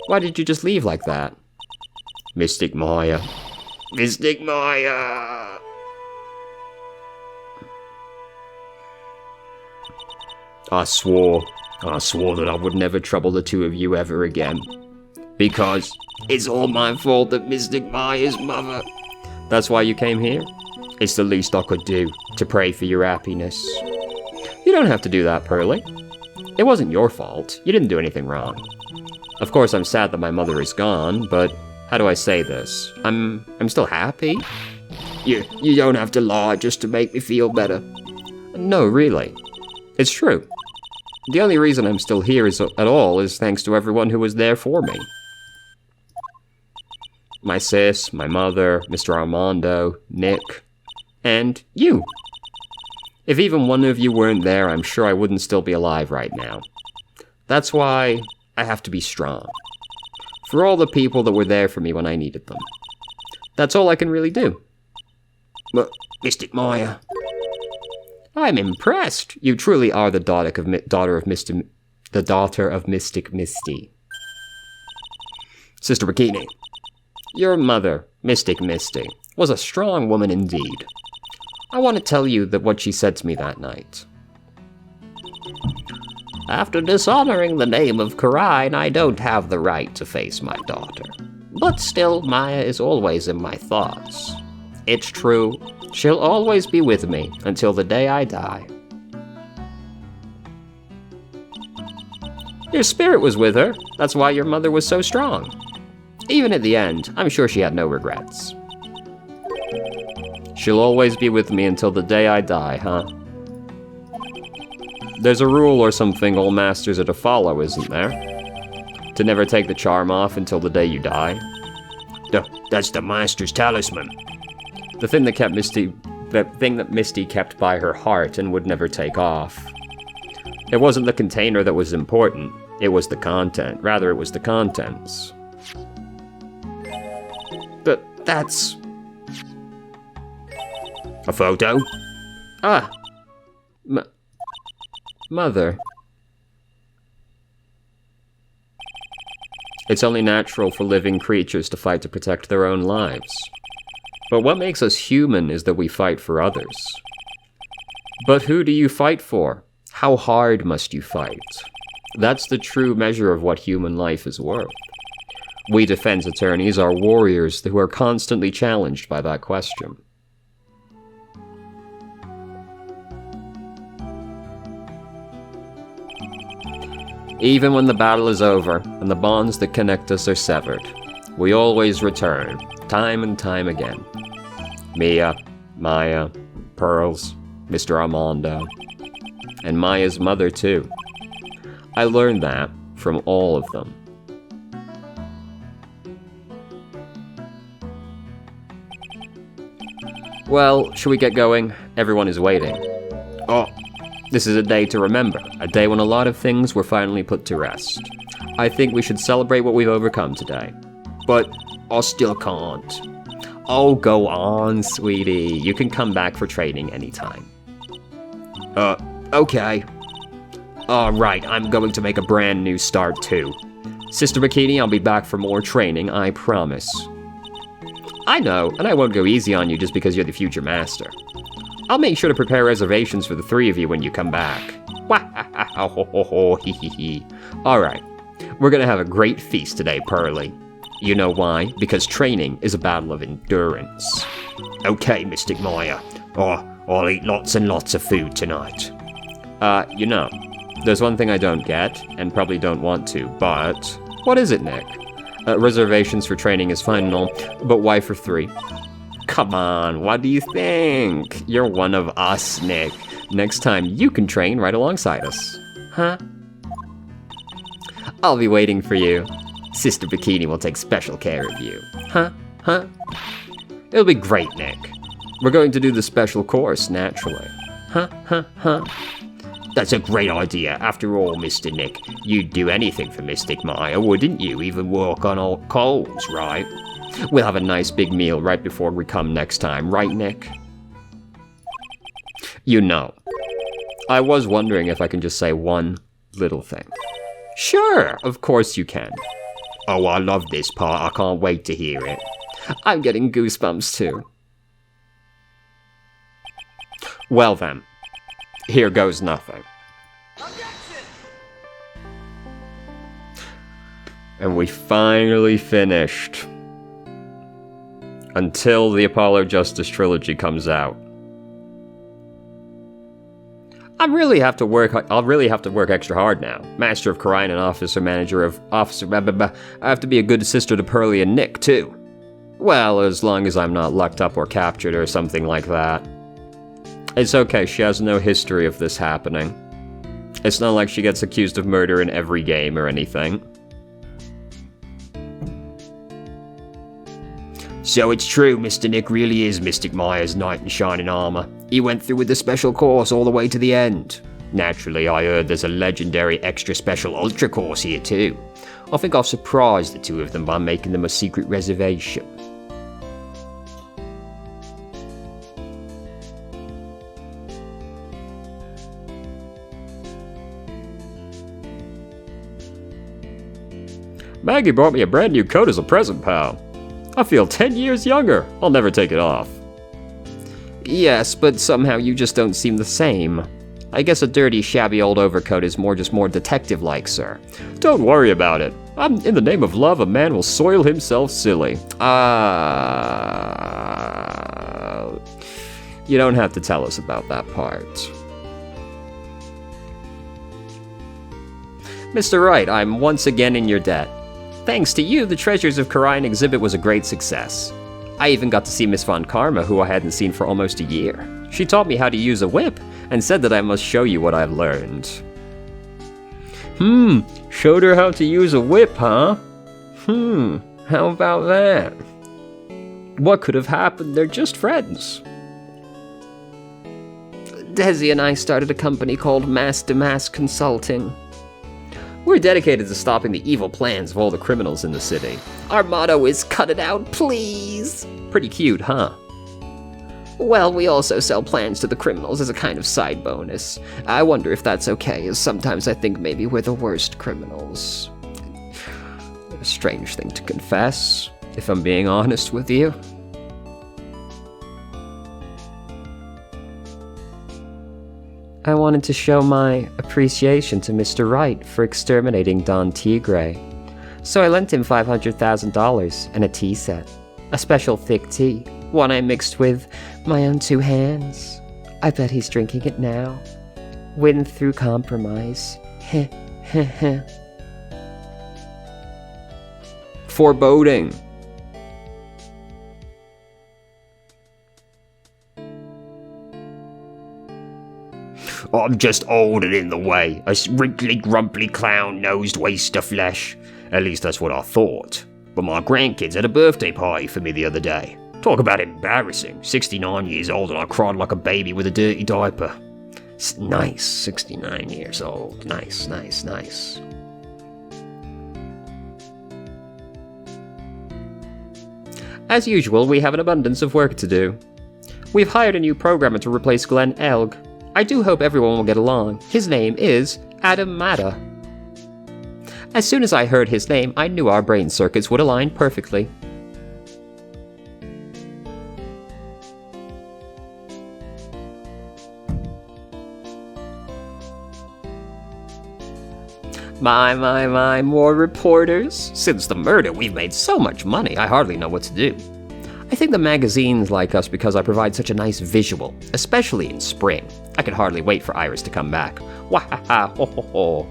Speaker 2: Why did you just leave like that? Mystic Maya.
Speaker 1: Mystic Maya.
Speaker 2: I swore that I would never trouble the two of you ever again. Because
Speaker 1: it's all my fault that Mystic Maya's mother.
Speaker 2: That's why you came here? It's the least I could do, to pray for your happiness. You don't have to do that, Pearlie. It wasn't your fault. You didn't do anything wrong. Of course, I'm sad that my mother is gone, but how do I say this? I'm still happy.
Speaker 1: You don't have to lie just to make me feel better.
Speaker 2: No, really. It's true. The only reason I'm still here at all is thanks to everyone who was there for me. My sis, my mother, Mr. Armando, Nick, and you. If even one of you weren't there, I'm sure I wouldn't still be alive right now. That's why I have to be strong. For all the people that were there for me when I needed them. That's all I can really do. But, Mystic Maya, I'm impressed. You truly are the daughter of Mystic Misty. Sister Bikini, your mother, Mystic Misty, was a strong woman indeed. I want to tell you that what she said to me that night.
Speaker 1: After dishonoring the name of Karine, I don't have the right to face my daughter. But still, Maya is always in my thoughts. It's true, she'll always be with me until the day I die.
Speaker 2: Your spirit was with her. That's why your mother was so strong. Even at the end, I'm sure she had no regrets. She'll always be with me until the day I die, huh? There's a rule or something all masters are to follow, isn't there? To never take the charm off until the day you die?
Speaker 1: That's the master's talisman.
Speaker 2: The thing that Misty kept by her heart and would never take off. It wasn't the container that was important, it was the content. Rather, it was the contents. But that's...
Speaker 1: A photo?
Speaker 2: Ah! Mother. It's only natural for living creatures to fight to protect their own lives. But what makes us human is that we fight for others. But who do you fight for? How hard must you fight? That's the true measure of what human life is worth. We defense attorneys are warriors who are constantly challenged by that question. Even when the battle is over and the bonds that connect us are severed, we always return, time and time again. Mia, Maya, Pearls, Mr. Armando, and Maya's mother too. I learned that from all of them. Well, shall we get going? Everyone is waiting. Oh, this is a day to remember, a day when a lot of things were finally put to rest. I think we should celebrate what we've overcome today. But I still can't. Oh, go on, sweetie. You can come back for training anytime. Okay. Right, I'm going to make a brand new start too. Sister Bikini, I'll be back for more training, I promise. I know, and I won't go easy on you just because you're the future master. I'll make sure to prepare reservations for the three of you when you come back. Alright, we're gonna have a great feast today, Pearly. You know why? Because training is a battle of endurance.
Speaker 1: Okay, Mystic Maya. I'll eat lots and lots of food tonight.
Speaker 2: You know, there's one thing I don't get, and probably don't want to, but... What is it, Nick? Reservations for training is fine and all, but why for three? Come on, what do you think? You're one of us, Nick. Next time, you can train right alongside us. Huh? I'll be waiting for you. Sister Bikini will take special care of you. Huh? It'll be great, Nick. We're going to do the special course, naturally.
Speaker 1: That's a great idea. After all, Mr. Nick, you'd do anything for Mystic Maya, wouldn't you? Even work on all coals, right?
Speaker 2: We'll have a nice big meal right before we come next time, right, Nick? You know, I was wondering if I can just say one little thing. Sure, of course you can.
Speaker 1: Oh, I love this part. I can't wait to hear it.
Speaker 2: I'm getting goosebumps too. Well then, here goes nothing. And we finally finished. Until the Apollo Justice Trilogy comes out. I'll really have to work extra hard now. Master of Karine and Officer Manager of Officer... I have to be a good sister to Pearly and Nick, too. Well, as long as I'm not locked up or captured or something like that. It's okay, she has no history of this happening. It's not like she gets accused of murder in every game or anything. So it's true, Mr. Nick really is Mystic Maya's knight in shining armor. He went through with the special course all the way to the end. Naturally, I heard there's a legendary extra special ultra course here too. I think I'll surprise the two of them by making them a secret reservation.
Speaker 4: Maggie brought me a brand new coat as a present, pal. I feel 10 years younger. I'll never take it off.
Speaker 2: Yes, but somehow you just don't seem the same. I guess a dirty, shabby old overcoat is more detective-like, sir.
Speaker 4: Don't worry about it. In the name of love, a man will soil himself silly.
Speaker 2: You don't have to tell us about that part. Mr. Wright, I'm once again in your debt. Thanks to you, the Treasures of Karayan exhibit was a great success. I even got to see Miss Von Karma, who I hadn't seen for almost a year. She taught me how to use a whip, and said that I must show you what I've learned.
Speaker 4: Showed her how to use a whip, huh?
Speaker 2: How about that?
Speaker 4: What could have happened? They're just friends.
Speaker 3: Desi and I started a company called Mass to Mass Consulting.
Speaker 2: We're dedicated to stopping the evil plans of all the criminals in the city.
Speaker 3: Our motto is cut it out, please.
Speaker 2: Pretty cute, huh?
Speaker 3: Well, we also sell plans to the criminals as a kind of side bonus. I wonder if that's okay, as sometimes I think maybe we're the worst criminals.
Speaker 2: A strange thing to confess, if I'm being honest with you.
Speaker 3: I wanted to show my appreciation to Mr. Wright for exterminating Don Tigre. So I lent him $500,000 and a tea set. A special thick tea, one I mixed with my own 2 hands. I bet he's drinking it now. Win through compromise. Heh, heh, heh.
Speaker 2: Foreboding.
Speaker 5: I'm just old and in the way, a wrinkly, grumpy, clown-nosed waste of flesh. At least that's what I thought. But my grandkids had a birthday party for me the other day. Talk about embarrassing. 69 years old and I cried like a baby with a dirty diaper.
Speaker 2: Nice, 69 years old. Nice, nice, nice.
Speaker 3: As usual, we have an abundance of work to do. We've hired a new programmer to replace Glenn Elg. I do hope everyone will get along. His name is Adam Matta. As soon as I heard his name, I knew our brain circuits would align perfectly. My, more reporters?
Speaker 2: Since the murder, we've made so much money, I hardly know what to do. I think the magazines like us because I provide such a nice visual, especially in spring. I can hardly wait for Iris to come back. Wah-ha-ha, ho-ho-ho.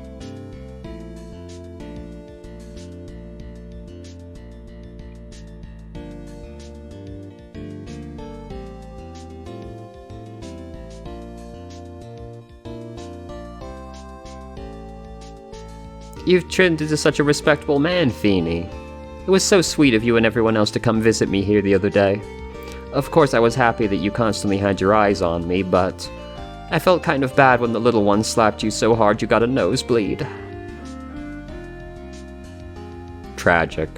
Speaker 3: You've turned into such a respectable man, Feeney. It was so sweet of you and everyone else to come visit me here the other day. Of course, I was happy that you constantly had your eyes on me, but I felt kind of bad when the little one slapped you so hard you got a nosebleed.
Speaker 2: Tragic.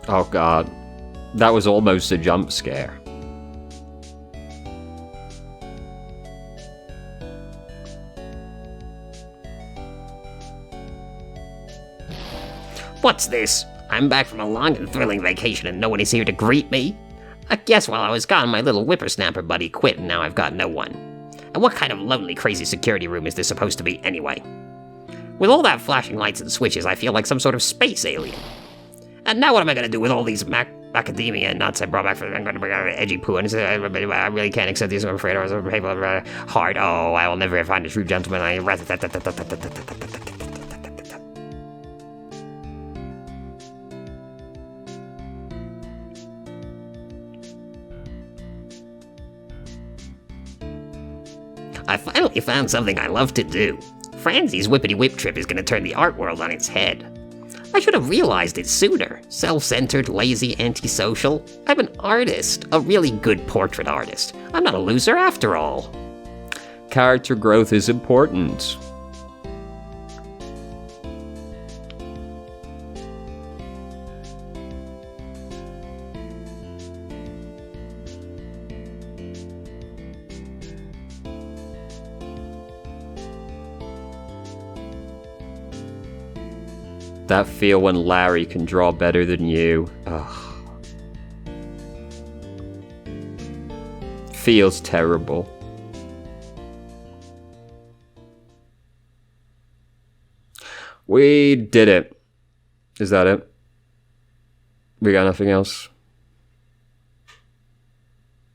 Speaker 2: Oh god, that was almost a jump scare.
Speaker 1: What's this? I'm back from a long and thrilling vacation and no one is here to greet me? I guess while I was gone, my little whippersnapper buddy quit and now I've got no one. And what kind of lonely, crazy security room is this supposed to be anyway? With all that flashing lights and switches, I feel like some sort of space alien. And now what am I going to do with all these macadamia nuts I brought back from... I'm going to bring out edgy poo, and I really can't accept these. I'm afraid I was hard. Oh, I will never find a true gentleman. I finally found something I love to do. Franzie's Whippity Whip trip is going to turn the art world on its head. I should have realized it sooner. Self-centered, lazy, antisocial. I'm an artist, a really good portrait artist. I'm not a loser after all.
Speaker 2: Character growth is important. That feel when Larry can draw better than you. Ugh. Feels terrible. We did it. Is that it? We got nothing else?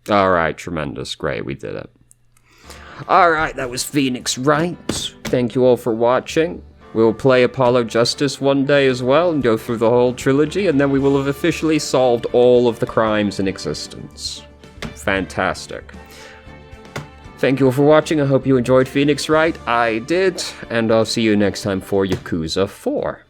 Speaker 2: Alright, tremendous. Great, we did it. Alright, that was Phoenix Wright. Thank you all for watching. We will play Apollo Justice one day as well and go through the whole trilogy, and then we will have officially solved all of the crimes in existence. Fantastic. Thank you all for watching. I hope you enjoyed Phoenix Wright. I did, and I'll see you next time for Yakuza 4.